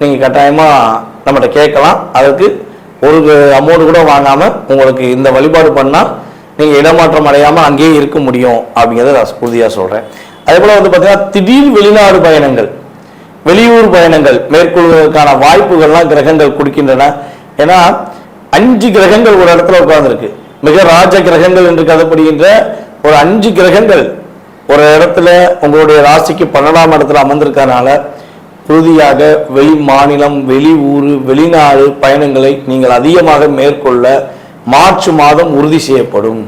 நீங்கள் கட்டாயமாக நம்மகிட்ட கேட்கலாம். அதுக்கு ஒரு அமௌண்ட் கூட வாங்காமல் உங்களுக்கு இந்த வழிபாடு பண்ணால் நீங்கள் இடமாற்றம் அடையாமல் அங்கேயே இருக்க முடியும் அப்படிங்கிறத நான் உறுதியாக சொல்கிறேன். அதே போல் வந்து பார்த்தீங்கன்னா திடீர் வெளிநாடு பயணங்கள், வெளியூர் பயணங்கள் மேற்கொள்வதற்கான வாய்ப்புகள்லாம் கிரகங்கள் கொடுக்கின்றன. ஏன்னா 5 கிரகங்கள் ஒரு இடத்துல உட்கார்ந்துருக்கு. மிக ராஜ கிரகங்கள் என்று கருதப்படுகின்ற ஒரு 5 கிரகங்கள் ஒரு இடத்துல உங்களுடைய ராசிக்கு 12ஆம் இடத்துல அமர்ந்திருக்கனால உறுதியாக வெளி மாநிலம், வெளி ஊர், வெளிநாடு பயணங்களை நீங்கள் அதிகமாக மேற்கொள்ள மார்ச் மாதம் உறுதி செய்யப்படும்.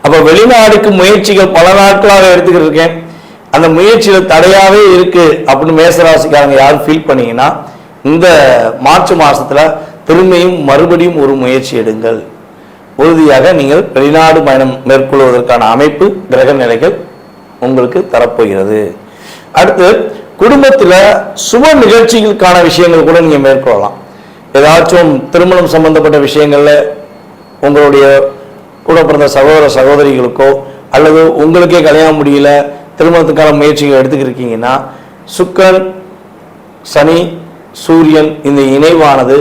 அப்ப வெளிநாடுக்கு முயற்சிகள் பல நாட்களாக எடுத்துக்கிட்டு இருக்கேன், அந்த முயற்சிகள் தடையாவே இருக்கு அப்படின்னு மேசராசிக்காரங்க யாரும் ஃபீல் பண்ணீங்கன்னா இந்த மார்ச் மாசத்துல திரும்பியும் மறுபடியும் ஒரு முயற்சி எடுங்கள். உறுதியாக நீங்கள் வெளிநாடு பயணம் மேற்கொள்வதற்கான அமைப்பு கிரக நிலைகள் உங்களுக்கு தரப்போகிறது. அடுத்து குடும்பத்துல சுப நிகழ்ச்சிகளுக்கான விஷயங்கள் கூட நீங்க மேற்கொள்ளலாம். ஏதாச்சும் திருமணம் சம்பந்தப்பட்ட விஷயங்கள்ல உங்களுடைய கூட பிறந்த சகோதர சகோதரிகளுக்கோ அல்லது உங்களுக்கே கல்யாணம் முடியல, திருமணத்துக்கான முயற்சிகள் எடுத்துக்கிருக்கீங்கன்னா சுக்கிரன், சனி, சூரியன் இந்த இணைவானது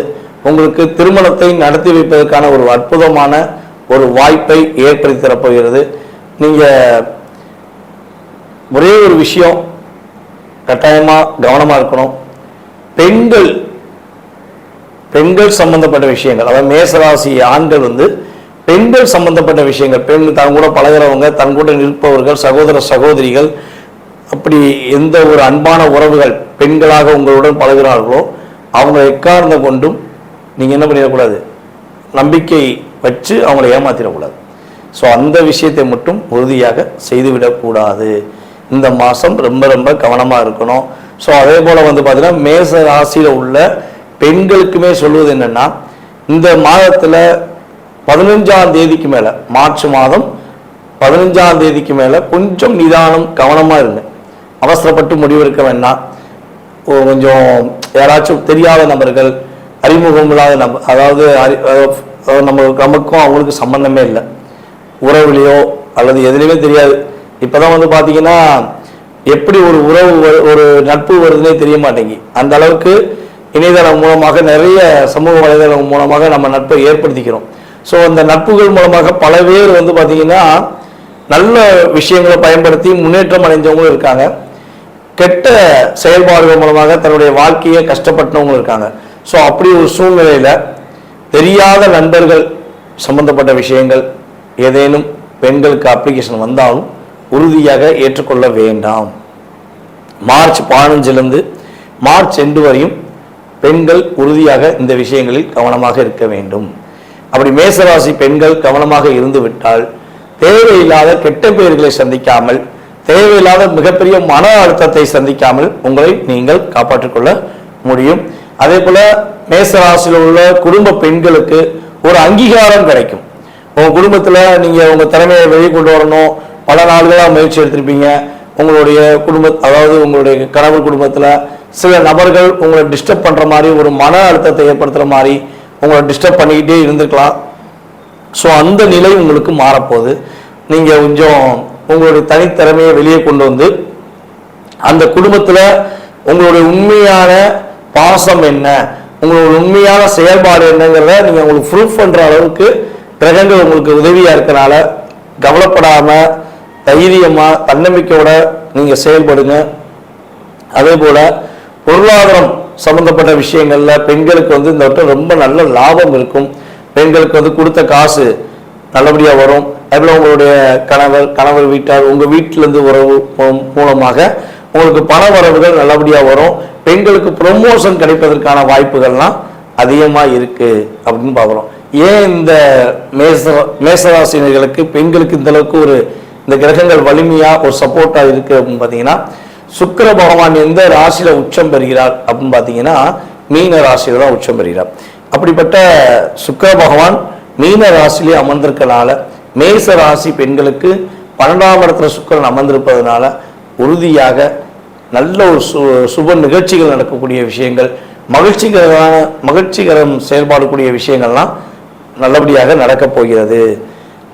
உங்களுக்கு திருமணத்தை நடத்தி வைப்பதற்கான ஒரு அற்புதமான ஒரு வாய்ப்பை ஏற்படுத்தி தரப்போகிறது. நீங்க ஒரே ஒரு விஷயம் கட்டாயமா கவனமா இருக்கணும். பெண்கள் சம்பந்தப்பட்ட விஷயங்கள், அதாவது மேசராசி ஆண்கள் வந்து பெண்கள் சம்பந்தப்பட்ட விஷயங்கள், பெண் தன் கூட பழகிறவங்க, தன் கூட நிற்பவர்கள், சகோதர சகோதரிகள், அப்படி எந்த ஒரு அன்பான உறவுகள் பெண்களாக உங்களுடன் பழகிறார்களோ அவங்க எக்காரணம் கொண்டும் நீங்கள் என்ன பண்ணிடக்கூடாது, நம்பிக்கை வச்சு அவங்களை ஏமாத்திடக்கூடாது. ஸோ அந்த விஷயத்தை மட்டும் உறுதியாக செய்துவிடக்கூடாது. இந்த மாதம் ரொம்ப ரொம்ப கவனமாக இருக்கணும். ஸோ அதே போல் வந்து பார்த்தீங்கன்னா மேச ராசியில் உள்ள பெண்களுக்குமே சொல்வது என்னென்னா, இந்த மாதத்தில் 15ஆம் தேதிக்கு மேலே, மார்ச் மாதம் 15ஆம் தேதிக்கு மேலே கொஞ்சம் நிதானம் கவனமாக இருங்க. அவசரப்பட்டு முடிவெடுக்க வேண்டாம். கொஞ்சம் யாராச்சும் தெரியாத நபர்கள், அறிமுகம் இல்லாத நபர், அதாவது நமக்கும் அவங்களுக்கு சம்பந்தமே இல்லை, உறவுலையோ அல்லது எதுலையுமே தெரியாது. இப்போதான் வந்து பார்த்தீங்கன்னா எப்படி ஒரு உறவு ஒரு நட்பு வருதுன்னே தெரிய மாட்டேங்கி, அந்த அளவுக்கு இணையதளம் மூலமாக நிறைய சமூக வலைதளம் மூலமாக நம்ம நட்பை ஏற்படுத்திக்கிறோம். ஸோ அந்த நட்புகள் மூலமாக பல பேர் வந்து பார்த்தீங்கன்னா நல்ல விஷயங்களை பயன்படுத்தி முன்னேற்றம் அடைஞ்சவங்களும் இருக்காங்க, கெட்ட செயல்பாடுகள் மூலமாக தன்னுடைய வாழ்க்கையை கஷ்டப்பட்டவங்களும் இருக்காங்க. ஸோ அப்படி ஒரு சூழ்நிலையில் தெரியாத நண்பர்கள் சம்பந்தப்பட்ட விஷயங்கள் ஏதேனும் பெண்களுக்கு அப்ளிகேஷன் வந்தாலும் உறுதியாக ஏற்றுக்கொள்ள வேண்டாம். மார்ச் 15லிருந்து மார்ச் 2 வரையும் பெண்கள் உறுதியாக இந்த விஷயங்களில் கவனமாக இருக்க வேண்டும். அப்படி மேசராசி பெண்கள் கவனமாக இருந்து விட்டால் தேவையில்லாத கெட்ட பெயர்களை சந்திக்காமல், தேவையில்லாத மிகப்பெரிய மன அழுத்தத்தை சந்திக்காமல் உங்களை நீங்கள் காப்பாற்றிக் கொள்ள முடியும். அதே போல மேசராசியில் உள்ள குடும்ப பெண்களுக்கு ஒரு அங்கீகாரம் கிடைக்கும். உங்க குடும்பத்துல நீங்க உங்க திறமையை வெளியே கொண்டு வரணும், பல நாள்களாக முயற்சி எடுத்திருப்பீங்க. உங்களுடைய அதாவது உங்களுடைய கணவர் குடும்பத்துல சில நபர்கள் உங்களை டிஸ்டர்ப் பண்ற மாதிரி, ஒரு மன அழுத்தத்தை ஏற்படுத்துற மாதிரி உங்களை டிஸ்டர்ப் பண்ணிக்கிட்டே இருந்துக்கலாம். ஸோ அந்த நிலை உங்களுக்கு மாறப்போகுது. நீங்க கொஞ்சம் உங்களுடைய தனித்திறமையை வெளியே கொண்டு வந்து அந்த குடும்பத்துல உங்களுடைய உண்மையான பாசம் என்ன, உங்களோட உண்மையான செயல்பாடு என்னங்கிறத நீங்க உங்களுக்கு ப்ரூஃப் பண்ற அளவுக்கு கிரகங்கள் உங்களுக்கு உதவியா இருக்கனால கவலைப்படாம தைரியமா தன்னம்பிக்கையோட நீங்க செயல்படுங்க. அதே போல பொருளாதாரம் சம்பந்தப்பட்ட விஷயங்கள்ல பெண்களுக்கு வந்து இந்த வட்டம் ரொம்ப நல்ல லாபம் இருக்கும். பெண்களுக்கு வந்து கொடுத்த காசு நல்லபடியா வரும். அதுபோல உங்களுடைய கணவர் வீட்டார், உங்க வீட்டிலிருந்து உறவு மூலமாக உங்களுக்கு பண வரவுகள் நல்லபடியா வரும். பெண்களுக்கு ப்ரொமோஷன் கிடைப்பதற்கான வாய்ப்புகள்லாம் அதிகமாக இருக்கு அப்படின்னு பார்க்குறோம். ஏன் இந்த மேசராசினர்களுக்கு பெண்களுக்கு இந்த அளவுக்கு இந்த கிரகங்கள் வலிமையா ஒரு சப்போர்ட்டா இருக்கு அப்படின்னு பார்த்தீங்கன்னா, சுக்கிர பகவான் எந்த ராசியில உச்சம் பெறுகிறார் அப்படின்னு பார்த்தீங்கன்னா மீன ராசியில தான் உச்சம் பெறுகிறார். அப்படிப்பட்ட சுக்கிர பகவான் மீன ராசியிலே அமர்ந்திருக்கனால மேச ராசி பெண்களுக்கு 12ஆம் இடத்துல சுக்கிரன் அமர்ந்திருப்பதனால உறுதியாக நல்ல ஒரு சுப நிகழ்ச்சிகள் நடக்கக்கூடிய விஷயங்கள், மகிழ்ச்சிகரம் செயல்பாடக்கூடிய விஷயங்கள்லாம் நல்லபடியாக நடக்கப் போகிறது.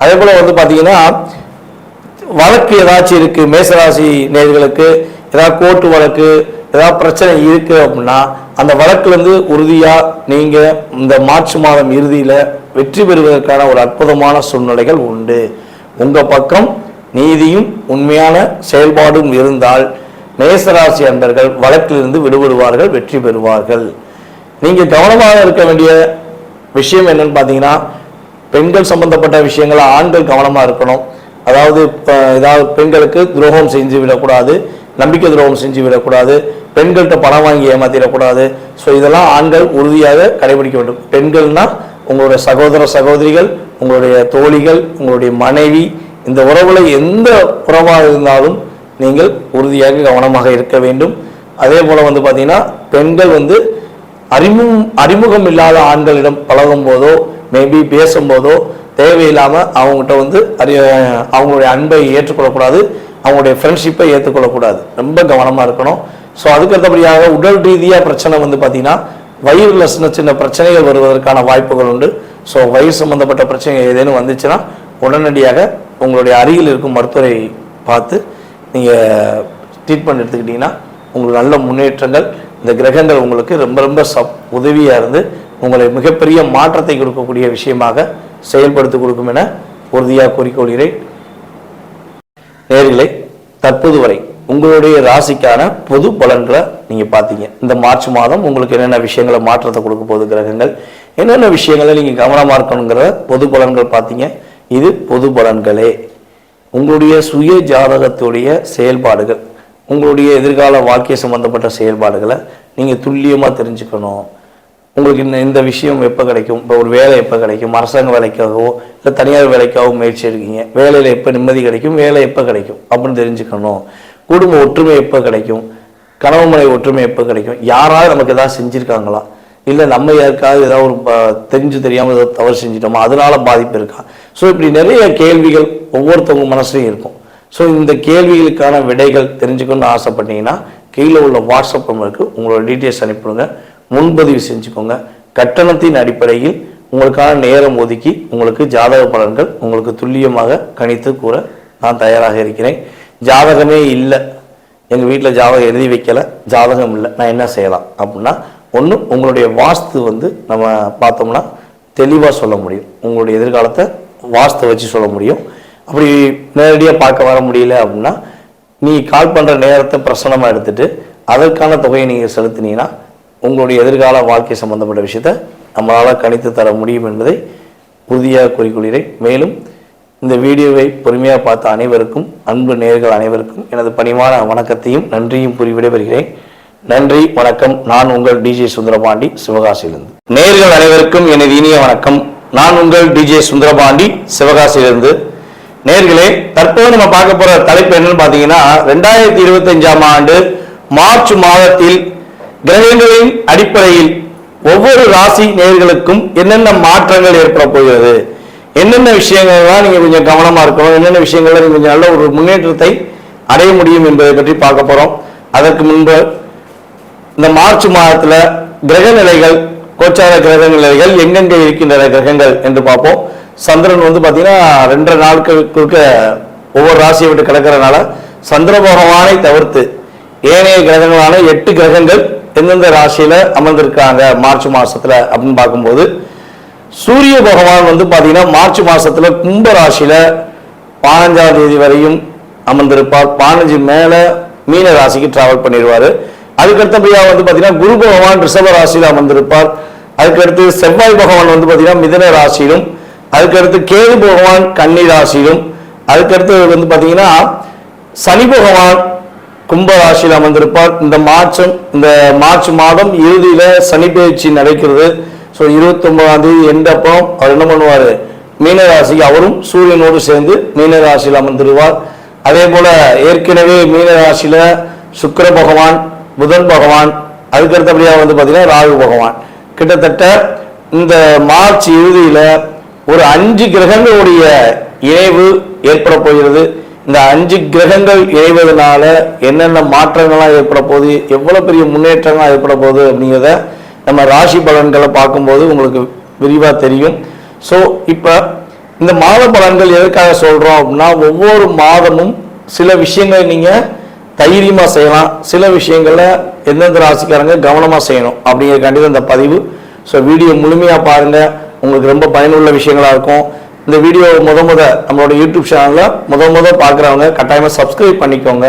அதே போல வந்து பார்த்தீங்கன்னா வழக்கு ஏதாச்சும் இருக்கு, மேசராசி நேயர்களுக்கு ஏதாவது கோர்ட்டு வழக்கு ஏதாவது பிரச்சனை இருக்கு அப்படின்னா அந்த வழக்குலேருந்து உறுதியாக நீங்கள் இந்த மார்ச் மாதம் இறுதியில் வெற்றி பெறுவதற்கான ஒரு அற்புதமான சூழ்நிலைகள் உண்டு. உங்கள் பக்கம் நீதியும் உண்மையான செயல்பாடும் இருந்தால் மேசராசி அன்பர்கள் வழக்கிலிருந்து விடுபடுவார்கள், வெற்றி பெறுவார்கள். நீங்கள் கவனமாக இருக்க வேண்டிய விஷயம் என்னன்னு பார்த்தீங்கன்னா பெண்கள் சம்பந்தப்பட்ட விஷயங்களை ஆண்கள் கவனமாக இருக்கணும். அதாவது ஏதாவது பெண்களுக்கு துரோகம் செஞ்சு விடக்கூடாது, நம்பிக்கை துரோகம் செஞ்சு விடக்கூடாது, பெண்கள்கிட்ட பணம் வாங்கி ஏமாத்திடக்கூடாது. ஸோ இதெல்லாம் ஆண்கள் உறுதியாக கடைபிடிக்க வேண்டும். பெண்கள்னா உங்களுடைய சகோதர சகோதரிகள், உங்களுடைய தோழிகள், உங்களுடைய மனைவி, இந்த உறவுல எந்த உறவாக இருந்தாலும் நீங்கள் உறுதியாக கவனமாக இருக்க வேண்டும். அதே போல வந்து பார்த்தீங்கன்னா பெண்கள் வந்து அறிமுகம் இல்லாத ஆண்களிடம் பழகும் போதோ மேபி பேசும்போதோ தேவையில்லாமல் அவங்ககிட்ட வந்து அவங்களுடைய அன்பை ஏற்றுக்கொள்ளக்கூடாது, அவங்களுடைய ஃப்ரெண்ட்ஷிப்பை ஏற்றுக்கொள்ளக்கூடாது. ரொம்ப கவனமாக இருக்கணும். ஸோ அதுக்கு அடுத்தபடியாக உடல் ரீதியாக பிரச்சனை வந்து பார்த்தீங்கன்னா வயிறுல சின்ன சின்ன பிரச்சனைகள் வருவதற்கான வாய்ப்புகள் உண்டு. ஸோ வயிறு சம்பந்தப்பட்ட பிரச்சனைகள் ஏதேனும் வந்துச்சுன்னா உடனடியாக உங்களுடைய அருகில் இருக்கும் மருத்துவரை பார்த்து நீங்கள் ட்ரீட்மெண்ட் எடுத்துக்கிட்டிங்கன்னா உங்களுக்கு நல்ல முன்னேற்றங்கள், இந்த கிரகங்கள் உங்களுக்கு ரொம்ப ரொம்ப உதவியாக இருந்து உங்களை மிகப்பெரிய மாற்றத்தை கொடுக்கக்கூடிய விஷயமாக செயல்படுத்தி கொடுக்கும் என உறுதியாக கூறிக்கொள்கிறேன். நேயர்களே, தற்போது வரை உங்களுடைய ராசிக்கான பொது பலன்களை நீங்க பார்த்தீங்க. இந்த மார்ச் மாதம் உங்களுக்கு என்னென்ன விஷயங்களை மாற்றத்தை கொடுக்க போகுது கிரகங்கள், என்னென்ன விஷயங்களை நீங்க கவனமா இருக்கணுங்கிற பொது பலன்கள் பார்த்தீங்க. இது பொது பலன்களே. உங்களுடைய சுய ஜாதகத்துடைய செயல்பாடுகள், உங்களுடைய எதிர்கால வாழ்க்கை சம்பந்தப்பட்ட செயல்பாடுகளை நீங்க துல்லியமா தெரிஞ்சுக்கணும். உங்களுக்கு இந்த விஷயம் எப்போ கிடைக்கும், இப்போ ஒரு வேலை எப்போ கிடைக்கும், அரசாங்க வேலைக்காகவோ இல்லை தனியார் வேலைக்காகவோ முயற்சி எடுக்கீங்க, வேலையில் எப்போ நிம்மதி கிடைக்கும், வேலை எப்போ கிடைக்கும் அப்படின்னு தெரிஞ்சுக்கணும். குடும்ப ஒற்றுமை எப்போ கிடைக்கும், கணவன் மனைவி ஒற்றுமை எப்போ கிடைக்கும், யாராவது நமக்கு ஏதாவது செஞ்சுருக்காங்களா, இல்லை நம்ம யாருக்காவது ஏதாவது ஒரு தெரிஞ்சு தெரியாமல் ஏதாவது தவறு செஞ்சிட்டோமா, அதனால பாதிப்பு இருக்கா. ஸோ இப்படி நிறைய கேள்விகள் ஒவ்வொருத்தவங்க மனசுலையும் இருக்கும். ஸோ இந்த கேள்விகளுக்கான விடைகள் தெரிஞ்சுக்கணும்னு ஆசைப்பட்டீங்கன்னா கீழே உள்ள வாட்ஸ்அப் நம்பருக்கு உங்களோட டீட்டெயில்ஸ் அனுப்பிடுங்க, முன்பதிவு செஞ்சுக்கோங்க. கட்டணத்தின் அடிப்படையில் உங்களுக்கான நேரம் ஒதுக்கி உங்களுக்கு ஜாதக பலன்கள் உங்களுக்கு துல்லியமாக கணித்து கூற நான் தயாராக இருக்கிறேன். ஜாதகமே இல்லை, எங்கள் வீட்டில் ஜாதகம் எழுதி வைக்கலை, ஜாதகம் இல்லை, நான் என்ன செய்யலாம் அப்படின்னா, ஒன்று உங்களுடைய வாஸ்து வந்து நம்ம பார்த்தோம்னா தெளிவாக சொல்ல முடியும். உங்களுடைய எதிர்காலத்தை வாஸ்து வச்சு சொல்ல முடியும். அப்படி நேரடியாக பார்க்க வர முடியல அப்படின்னா நீ கால் பண்ணுற நேரத்தை பிரசனமாக எடுத்துட்டு அதற்கான தொகையை நீங்கள் செலுத்தினீங்கன்னா உங்களுடைய எதிர்கால வாழ்க்கை சம்பந்தப்பட்ட விஷயத்தை நம்மளால் கணித்து தர முடியும் என்பதை உறுதியாக கூறிக்கொள்கிறேன். மேலும் இந்த வீடியோவை பொறுமையாக பார்த்த அனைவருக்கும், அன்பு நேயர்கள் அனைவருக்கும் எனது பணிவான வணக்கத்தையும் நன்றியும் கூறி விடைபெறுகிறேன். நன்றி, வணக்கம். நான் உங்கள் டிஜே சுந்தரபாண்டி, சிவகாசியிலிருந்து. நேயர்கள் அனைவருக்கும் எனது இனிய வணக்கம். நான் உங்கள் டிஜே சுந்தரபாண்டி, சிவகாசியிலிருந்து. நேயர்களே, தற்போது நம்ம பார்க்க போற தலைப்பு என்னன்னு பார்த்தீங்கன்னா 2025ஆம் ஆண்டு மார்ச் மாதத்தில் கிரகங்களின் அடிப்படையில் ஒவ்வொரு ராசி நேயர்களுக்கும் என்னென்ன மாற்றங்கள் ஏற்பட போகிறது, என்னென்ன விஷயங்கள்லாம் நீங்க கொஞ்சம் கவனமா இருக்கணும், என்னென்ன விஷயங்கள்ல நீங்க கொஞ்சம் நல்ல ஒரு முன்னேற்றத்தை அடைய முடியும் என்பதை பற்றி பார்க்க போறோம். அதற்கு முன்பு இந்த மார்ச் மாதத்துல கிரக நிலைகள், கோச்சார கிரக நிலைகள் எங்கெங்க இருக்கின்றன கிரகங்கள் என்று பார்ப்போம். சந்திரன் வந்து பாத்தீங்கன்னா 2 நாட்களுக்கு ஒவ்வொரு ராசியை விட்டு கிடக்கிறதுனால சந்திர பகவானை தவிர்த்து ஏனைய கிரகங்களான 8 கிரகங்கள் எந்தெந்த ராசியில அமர்ந்திருக்காங்க மார்ச் மாசத்துல அப்படின்னு பார்க்கும்போது, சூரிய பகவான் வந்து பாத்தீங்கன்னா மார்ச் மாசத்துல கும்ப ராசியில 15ஆம் தேதி வரையும் அமர்ந்திருப்பார். 15 மேல மீன ராசிக்கு டிராவல் பண்ணிடுவாரு. அதுக்கடுத்தபடியாக வந்து பாத்தீங்கன்னா குரு பகவான் ரிஷப ராசியில அமர்ந்திருப்பார். அதுக்கடுத்து செவ்வாய் பகவான் வந்து பாத்தீங்கன்னா மிதுன ராசியிலும், அதுக்கடுத்து கேது பகவான் கன்னி ராசியிலும், அதுக்கடுத்து வந்து பாத்தீங்கன்னா சனி பகவான் கும்ப ராசியில் அமர்ந்திருப்பார். இந்த மார்ச் மாதம் இறுதியில சனி பயிற்சி நடக்கிறது. ஸோ 29ஆம் தேதி எண்டப்போ அவர் என்ன பண்ணுவார், மீனராசிக்கு அவரும் சூரியனோடு சேர்ந்து மீனராசியில் அமர்ந்துருவார். அதே போல ஏற்கனவே மீனராசியில சுக்கிர பகவான், புதன் பகவான், அதுக்கடுத்தபடியாக வந்து பார்த்தீங்கன்னா ராகு பகவான். கிட்டத்தட்ட இந்த மார்ச் இறுதியில் ஒரு 5 கிரகங்களுடைய இணைவு ஏற்பட போகிறது. இந்த 5 கிரகங்கள் இணைவதனால என்னென்ன மாற்றங்கள்லாம் ஏற்பட போகுது, எவ்வளவு பெரிய முன்னேற்றங்கள் ஏற்பட போகுது அப்படிங்கிறத நம்ம ராசி பலன்களை பார்க்கும்போது உங்களுக்கு விரிவாக தெரியும். ஸோ இப்போ இந்த மாத பலன்கள் எதுக்காக சொல்கிறோம் அப்படின்னா, ஒவ்வொரு மாதமும் சில விஷயங்களை நீங்கள் தைரியமாக செய்யலாம், சில விஷயங்களை எந்தெந்த ராசிக்காரங்க கவனமாக செய்யணும் அப்படிங்கிறக்காண்டி இந்த பதிவு. ஸோ வீடியோ முழுமையாக பாருங்கள், உங்களுக்கு ரொம்ப பயனுள்ள விஷயங்களாக இருக்கும். இந்த வீடியோ நம்மளோட யூடியூப் சேனலில் முத பார்க்குறவங்க கட்டாயமாக சப்ஸ்கிரைப் பண்ணிக்கோங்க.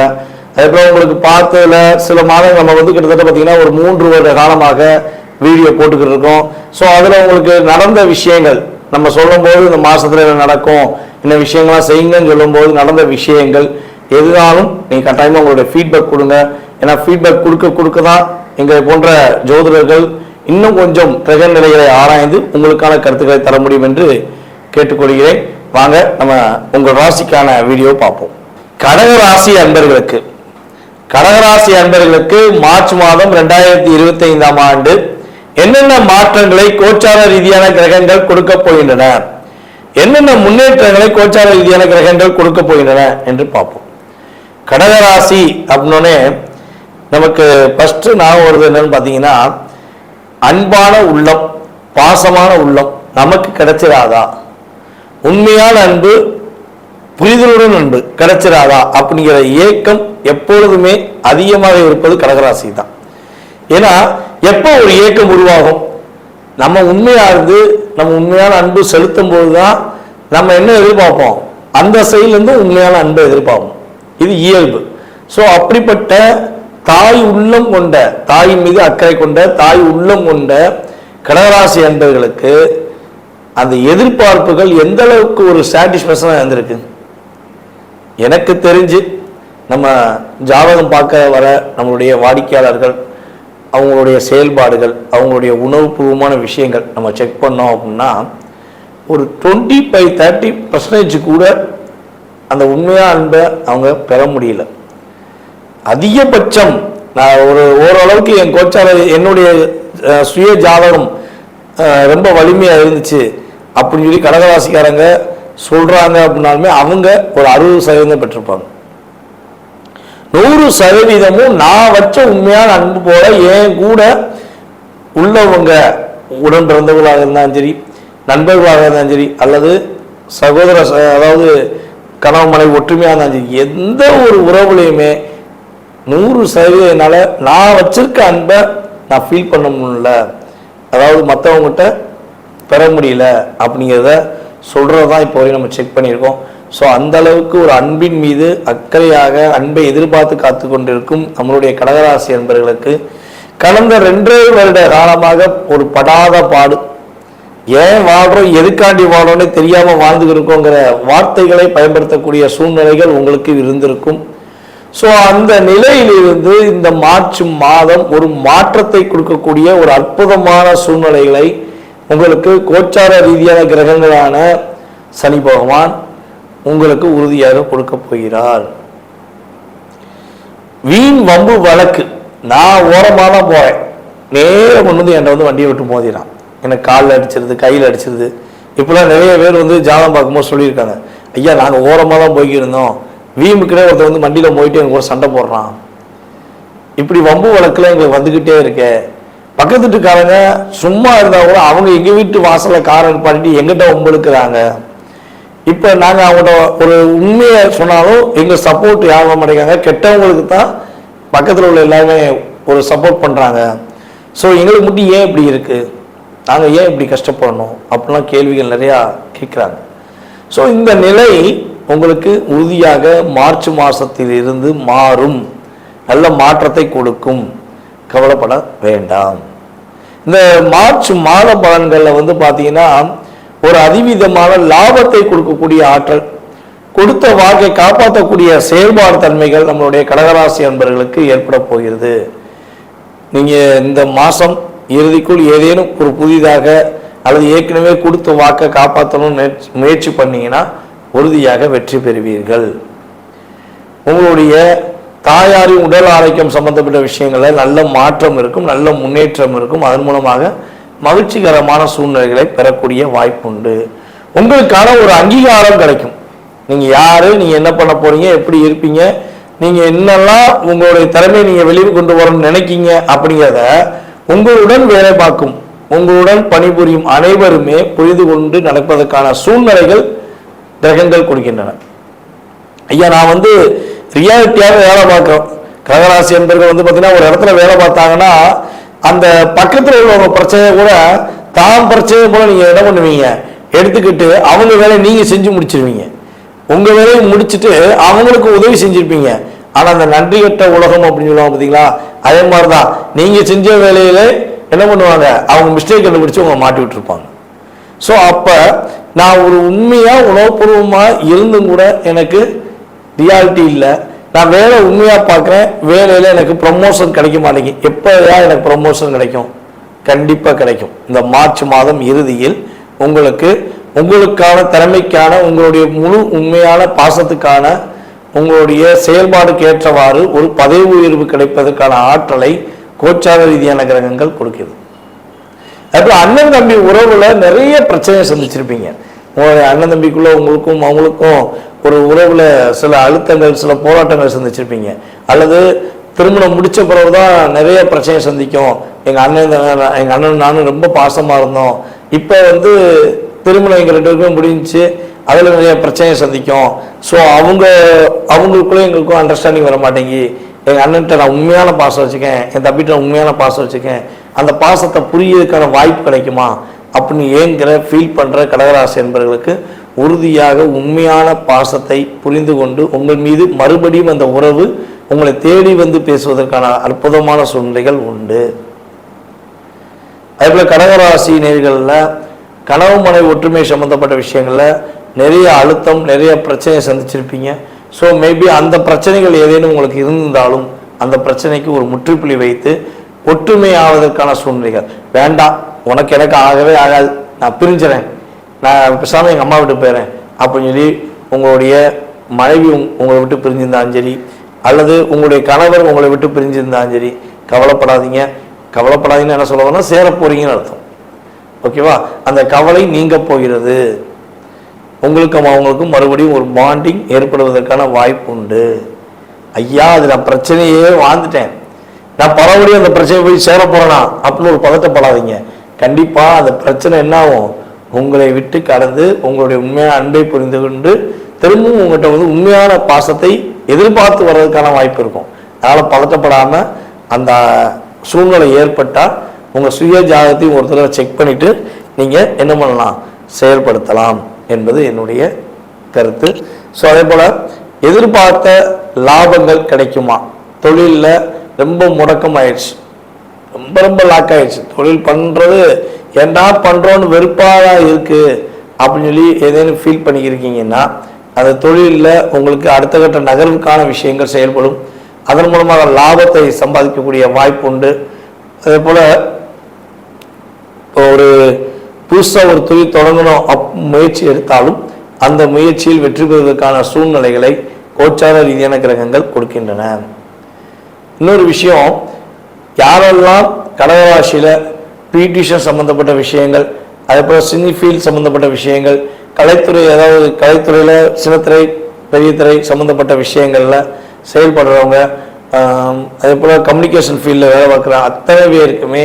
அதுக்கப்புறம் உங்களுக்கு பார்த்ததில் சில மாதங்கள் நம்ம வந்து கிட்டத்தட்ட பார்த்தீங்கன்னா ஒரு 3 வருட காலமாக வீடியோ போட்டுக்கிட்டு இருக்கோம். ஸோ அதில் உங்களுக்கு நடந்த விஷயங்கள் நம்ம சொல்லும்போது இந்த மாதத்தில் என்ன நடக்கும், இந்த விஷயங்கள்லாம் செய்யுங்கன்னு சொல்லும்போது நடந்த விஷயங்கள் எதுனாலும் நீங்கள் கட்டாயமாக உங்களுடைய ஃபீட்பேக் கொடுங்க. ஏன்னா ஃபீட்பேக் கொடுக்க தான் எங்களை போன்ற ஜோதிடர்கள் இன்னும் கொஞ்சம் கிரக நிலைகளை ஆராய்ந்து உங்களுக்கான கருத்துக்களை தர முடியும் என்று கேட்டுக்கொள்கிறேன். வாங்க நம்ம உங்கள் ராசிக்கான வீடியோ பார்ப்போம். கடகராசி அன்பர்களுக்கு மார்ச் மாதம் 2025ஆம் ஆண்டு என்னென்ன மாற்றங்களை கோச்சார ரீதியான கிரகங்கள் கொடுக்க போகின்றன, என்னென்ன முன்னேற்றங்களை கோச்சார ரீதியான கிரகங்கள் கொடுக்க போகின்றன என்று பார்ப்போம். கடகராசி அப்படின்னே நமக்கு ஃபர்ஸ்ட் நான் வருது என்னன்னு பார்த்தீங்கன்னா, அன்பான உள்ளம், பாசமான உள்ளம் நமக்கு கிடைச்சிடாதா, உண்மையான அன்பு, புரிதலுடன் அன்பு கிடைச்சிடாதா அப்படிங்கிற ஏக்கம் எப்பொழுதுமே அதிகமாக இருப்பது கடகராசி தான். ஏன்னா எப்போ ஒரு ஏக்கம் உருவாகும், நம்ம உண்மையா இருந்து நம்ம உண்மையான அன்பு செலுத்தும் போதுதான் நம்ம என்ன எதிர்பார்ப்போம், அந்த சைட்லேருந்து உண்மையான அன்பை எதிர்பார்ப்போம். இது இயல்பு. ஸோ அப்படிப்பட்ட தாய் உள்ளம் கொண்ட, தாயின் மீது அக்கறை கொண்ட, தாய் உள்ளம் கொண்ட கடகராசி அன்பர்களுக்கு அந்த எதிர்பார்ப்புகள் எந்த அளவுக்கு ஒரு சாட்டிஸ்ஃபேக்ஷனாக இருந்திருக்கு. எனக்கு தெரிஞ்சு நம்ம ஜாதகம் பார்க்க வர நம்மளுடைய வாடிக்கையாளர்கள், அவங்களுடைய செயல்பாடுகள், அவங்களுடைய உணவுபூர்வமான விஷயங்கள் நம்ம செக் பண்ணோம் அப்படின்னா ஒரு 25-30% கூட அந்த உண்மையான அன்பை அவங்க பெற முடியல. அதிகபட்சம் நான் ஓரளவுக்கு என் கோச்சார என்னுடைய சுய ஜாதகம் ரொம்ப வலிமையாக இருந்துச்சு அப்படின்னு சொல்லி கடகராசிக்காரங்க சொல்கிறாங்க அப்படின்னாலுமே அவங்க ஒரு 60% பெற்றிருப்பாங்க. 100% நான் வச்ச உண்மையான அன்பு போல என் கூட உள்ளவங்க, உடன் பிறந்தவர்களாக இருந்தாலும் சரி, நண்பர்களாக இருந்தாலும் சரி, அல்லது சகோதர அதாவது கணவன் மனைவி ஒற்றுமையாக இருந்தாலும் சரி, எந்த ஒரு உறவுலையுமே 100% என்னால் நான் வச்சிருக்க அன்பை நான் ஃபீல் பண்ண முடியல, அதாவது மற்றவங்ககிட்ட பெற முடியல அப்படிங்கிறத சொல்கிறது தான் இப்போ வரையும் நம்ம செக் பண்ணியிருக்கோம். ஸோ அந்த அளவுக்கு ஒரு அன்பின் மீது அக்கறையாக அன்பை எதிர்பார்த்து காத்து கொண்டிருக்கும் நம்மளுடைய கடகராசி அன்பர்களுக்கு கடந்த 2 வருட காலமாக ஒரு படாத பாடு, ஏன் வாழ்றோம், எதுக்காண்டி வாழ்றோன்னு தெரியாமல் வாழ்ந்துட்டு இருக்கோங்கிற வார்த்தைகளை பயன்படுத்தக்கூடிய சூழ்நிலைகள் உங்களுக்கு இருந்திருக்கும். ஸோ அந்த நிலையிலிருந்து இந்த மார்ச் மாதம் ஒரு மாற்றத்தை கொடுக்கக்கூடிய ஒரு அற்புதமான சூழ்நிலைகளை உங்களுக்கு கோச்சார ரீதியான கிரகங்களான சனி பகவான் உங்களுக்கு உறுதியாக கொடுக்க போகிறார். வீண் வம்பு வழக்கு, நான் ஓரமாக தான் போகிறேன், நேரம் கொண்டு வந்து என்கிட்ட வந்து வண்டியை விட்டு மோதிடான், எனக்கு காலில் அடிச்சிருது, கையில் அடிச்சிருது. இப்போலாம் நிறைய பேர் வந்து ஜாதகம் பார்க்கும்போது சொல்லியிருக்காங்க, ஐயா நாங்கள் ஓரமாக தான் போய்க்கிருந்தோம், வீம்புக்கிட்டே ஒருத்தர் வந்து வண்டியில் போயிட்டு எங்களுக்கு ஒரு சண்டை போடுறான். இப்படி வம்பு வழக்கில் எங்களுக்கு வந்துக்கிட்டே இருக்க. பக்கத்து வீட்டுக்காரங்க சும்மா இருந்தால் கூட அவங்க எங்கள் வீட்டு வாசலில் காரை பண்ணிட்டு எங்கிட்ட வம்புழுக்கிறாங்க. இப்போ நாங்கள் அவங்கள்ட்ட ஒரு உண்மையை சொன்னாலும் எங்கள் சப்போர்ட் யாரும் மாட்டேங்காங்க, கெட்டவங்களுக்கு தான் பக்கத்தில் உள்ள எல்லாருமே ஒரு சப்போர்ட் பண்ணுறாங்க. ஸோ எங்களுக்கு மட்டும் ஏன் இப்படி இருக்குது, நாங்கள் ஏன் இப்படி கஷ்டப்படணும் அப்படிலாம் கேள்விகள் நிறையா கேட்குறாங்க. ஸோ இந்த நிலை உங்களுக்கு உறுதியாக மார்ச் மாதத்தில் இருந்து மாறும், நல்ல மாற்றத்தை கொடுக்கும், கவலைப்பட வேண்டாம். இந்த மார்ச் மாத பலன்களில் வந்து பார்த்தீங்கன்னா ஒரு அதிவிதமான லாபத்தை கொடுக்கக்கூடிய ஆற்றல், கொடுத்த வாக்கை காப்பாற்றக்கூடிய செயல்பாடு தன்மைகள் நம்மளுடைய கடகராசி அன்பர்களுக்கு ஏற்பட போகிறது. நீங்கள் இந்த மாதம் இறுதிக்குள் ஏதேனும் ஒரு புதிதாக அல்லது ஏற்கனவே கொடுத்த வாக்கை காப்பாற்றணும்னு முயற்சி பண்ணீங்கன்னா உறுதியாக வெற்றி பெறுவீர்கள். உங்களுடைய தாயாரின் உடல் ஆரோக்கியம் சம்பந்தப்பட்ட விஷயங்களில் நல்ல மாற்றம் இருக்கும், நல்ல முன்னேற்றம் இருக்கும். அதன் மூலமாக மகிழ்ச்சிகரமான சூழ்நிலைகளை பெறக்கூடிய வாய்ப்பு உண்டு. உங்களுக்கான ஒரு அங்கீகாரம் கிடைக்கும். நீங்க யாரு, நீங்க என்ன பண்ண போறீங்க, எப்படி இருப்பீங்க, நீங்க என்னெல்லாம் உங்களுடைய திறமையை நீங்க வெளியே கொண்டு வரணும்னு நினைக்கீங்க அப்படிங்கிறத உங்களுடன் வேலை பார்க்கும், உங்களுடன் பணிபுரியும் அனைவருமே புரிந்து கொண்டு நடப்பதற்கான சூழ்நிலைகள் கிரகங்கள் கொடுக்கின்றன. ஐயா, நான் ரியாலிட்டியாக வேலை பார்க்குறோம். கடகராசி என்பர்கள் பார்த்தீங்கன்னா ஒரு இடத்துல வேலை பார்த்தாங்கன்னா அந்த பக்கத்தில் உள்ளவங்க பிரச்சனையை கூட தான் பிரச்சனையை போல நீங்கள் என்ன பண்ணுவீங்க, எடுத்துக்கிட்டு அவங்க வேலையை நீங்கள் செஞ்சு முடிச்சிருவீங்க. உங்கள் வேலையை முடிச்சுட்டு அவங்களுக்கு உதவி செஞ்சுருப்பீங்க. ஆனால் அந்த நன்றி கட்ட உலகம் அப்படின்னு சொல்லுவாங்க பார்த்தீங்களா, அதே மாதிரி தான் நீங்கள் செஞ்ச வேலையில என்ன பண்ணுவாங்க, அவங்க மிஸ்டேக் கண்டுபிடிச்சு அவங்க மாட்டி விட்டுருப்பாங்க. ஸோ அப்போ நான் ஒரு உண்மையாக உணவுபூர்வமாக இருந்தும் கூட எனக்கு ரியாலிட்டி இல்லை, நான் வேலை உண்மையாக பார்க்குறேன், வேலையில் எனக்கு ப்ரமோஷன் கிடைக்க மாட்டேங்குது. எப்போதான் எனக்கு ப்ரமோஷன் கிடைக்கும்? கண்டிப்பாக கிடைக்கும். இந்த மார்ச் மாதம் இறுதியில் உங்களுக்கான திறமைக்கான உங்களுடைய முழு உண்மையான பாசத்துக்கான உங்களுடைய செயல்பாடுக்கு ஏற்றவாறு ஒரு பதவி உயர்வு கிடைப்பதற்கான ஆற்றலை கோச்சார ரீதியான கிரகங்கள் கொடுக்கிறது. அதுக்கு அண்ணன் தம்பி உறவுல நிறைய பிரச்சனையை சந்திச்சிருப்பீங்க. உங்களுடைய அண்ணன் தம்பிக்குள்ள உங்களுக்கும் அவங்களுக்கும் ஒரு உறவுல சில அழுத்தங்கள், சில போராட்டங்கள் சந்திச்சிருப்பீங்க. அல்லது திருமணம் முடிச்ச பிறகுதான் நிறைய பிரச்சனை சந்திக்கும். எங்க அண்ணன் நானும் ரொம்ப பாசமா இருந்தோம், இப்ப திருமணம் எங்க 2 பேருக்கும் முடிஞ்சு, அதில் நிறைய பிரச்சனையை சந்திக்கும். ஸோ அவங்களுக்குள்ளே எங்களுக்கும் அண்டர்ஸ்டாண்டிங் வர மாட்டேங்கி, எங்கள் அண்ணன்ட்ட நான் உண்மையான பாசம் வச்சுக்கேன், என் தம்பிகிட்ட உண்மையான பாசம் வச்சுக்கேன், அந்த பாசத்தை புரியறதுக்கான வாய்ப்பு கிடைக்குமா அப்படின்னு ஏங்கிற ஃபீல் பண்ணுற கடகராசி என்பவர்களுக்கு உறுதியாக உண்மையான பாசத்தை புரிந்து கொண்டு உங்கள் மீது மறுபடியும் அந்த உறவு உங்களை தேடி பேசுவதற்கான அற்புதமான சூழ்நிலைகள் உண்டு. அதே போல கடகராசி நேர்களில் கனவு மனை ஒற்றுமை சம்பந்தப்பட்ட விஷயங்கள்ல நிறைய அழுத்தம், நிறைய பிரச்சனையை சந்திச்சிருப்பீங்க. ஸோ மேபி அந்த பிரச்சனைகள் ஏதேனும் உங்களுக்கு இருந்தாலும் அந்த பிரச்சனைக்கு ஒரு முற்றுப்புள்ளி வைத்து ஒற்றுமை ஆவதற்கான சூழ்நிலைகள். வேண்டாம், உனக்கு எனக்கு ஆகவே ஆகாது, நான் பிரிஞ்சுறேன், நான் பேசாமல் எங்கள் அம்மா விட்டு போயிடுறேன் அப்படின்னு சொல்லி உங்களுடைய மனைவி உங்களை விட்டு பிரிஞ்சிருந்தாலும் சரி, அல்லது உங்களுடைய கணவர் உங்களை விட்டு பிரிஞ்சிருந்தாலும் சரி, கவலைப்படாதீங்கன்னு என்ன சொல்லுவாங்கன்னா சேர போறீங்கன்னு அர்த்தம். ஓகேவா? அந்த கவலை நீங்க போகிறது. உங்களுக்கும் அவங்களுக்கும் மறுபடியும் ஒரு பாண்டிங் ஏற்படுவதற்கான வாய்ப்பு உண்டு. ஐயா, அது நான் பிரச்சனையே வாழ்ந்துட்டேன், நான் பரவடியும் அந்த பிரச்சனை போய் சேர போறேனா அப்படின்னு ஒரு பதட்டப்படாதீங்க. கண்டிப்பா அந்த பிரச்சனை என்ன ஆகும், உங்களை விட்டு கடந்து உங்களுடைய உண்மையான அன்பை புரிந்து கொண்டு திரும்பவும் உங்கள்கிட்ட உண்மையான பாசத்தை எதிர்பார்த்து வர்றதுக்கான வாய்ப்பு இருக்கும். அதனால பதட்டப்படாம அந்த சூழ்நிலை ஏற்பட்டால் உங்க சுய ஜாதகத்தையும் ஒரு தடவை செக் பண்ணிட்டு நீங்க என்ன பண்ணலாம், செயல்படுத்தலாம் என்பது என்னுடைய கருத்து. ஸோ அதே போல எதிர்பார்த்த லாபங்கள் கிடைக்குமா, தொழிலில் ரொம்ப முடக்கம் ஆயிடுச்சு, ரொம்ப லாக் ஆயிடுச்சு, தொழில் பண்றது ஏண்டா பண்றோன்னு வெறுப்பாக இருக்கு அப்படின்னு சொல்லி ஏதேனும் ஃபீல் பண்ணிக்கிறீங்கன்னா அந்த தொழிலில் உங்களுக்கு அடுத்த கட்ட நகர்வுக்கான விஷயங்கள் செயல்படும். அதன் மூலமாக லாபத்தை சம்பாதிக்கக்கூடிய வாய்ப்பு உண்டு. அதே போல ஒரு புதுசாக ஒரு தொழில் தொடங்கணும் முயற்சி எடுத்தாலும் அந்த முயற்சியில் வெற்றி பெறுவதற்கான சூழ்நிலைகளை கோச்சார ரீதியான கிரகங்கள் கொடுக்கின்றன. இன்னொரு விஷயம், யாரெல்லாம் கடகராசியில பியூட்டிஷியன் சம்பந்தப்பட்ட விஷயங்கள், அதே போல சினி ஃபீல்ட் சம்பந்தப்பட்ட விஷயங்கள், கலைத்துறை, அதாவது கலைத்துறையில சின்னத்திரை பெரிய திரை சம்பந்தப்பட்ட விஷயங்கள்ல செயல்படுறவங்க, அதே போல கம்யூனிகேஷன் ஃபீல்டில் வேலை பார்க்குற அத்தனை பேருக்குமே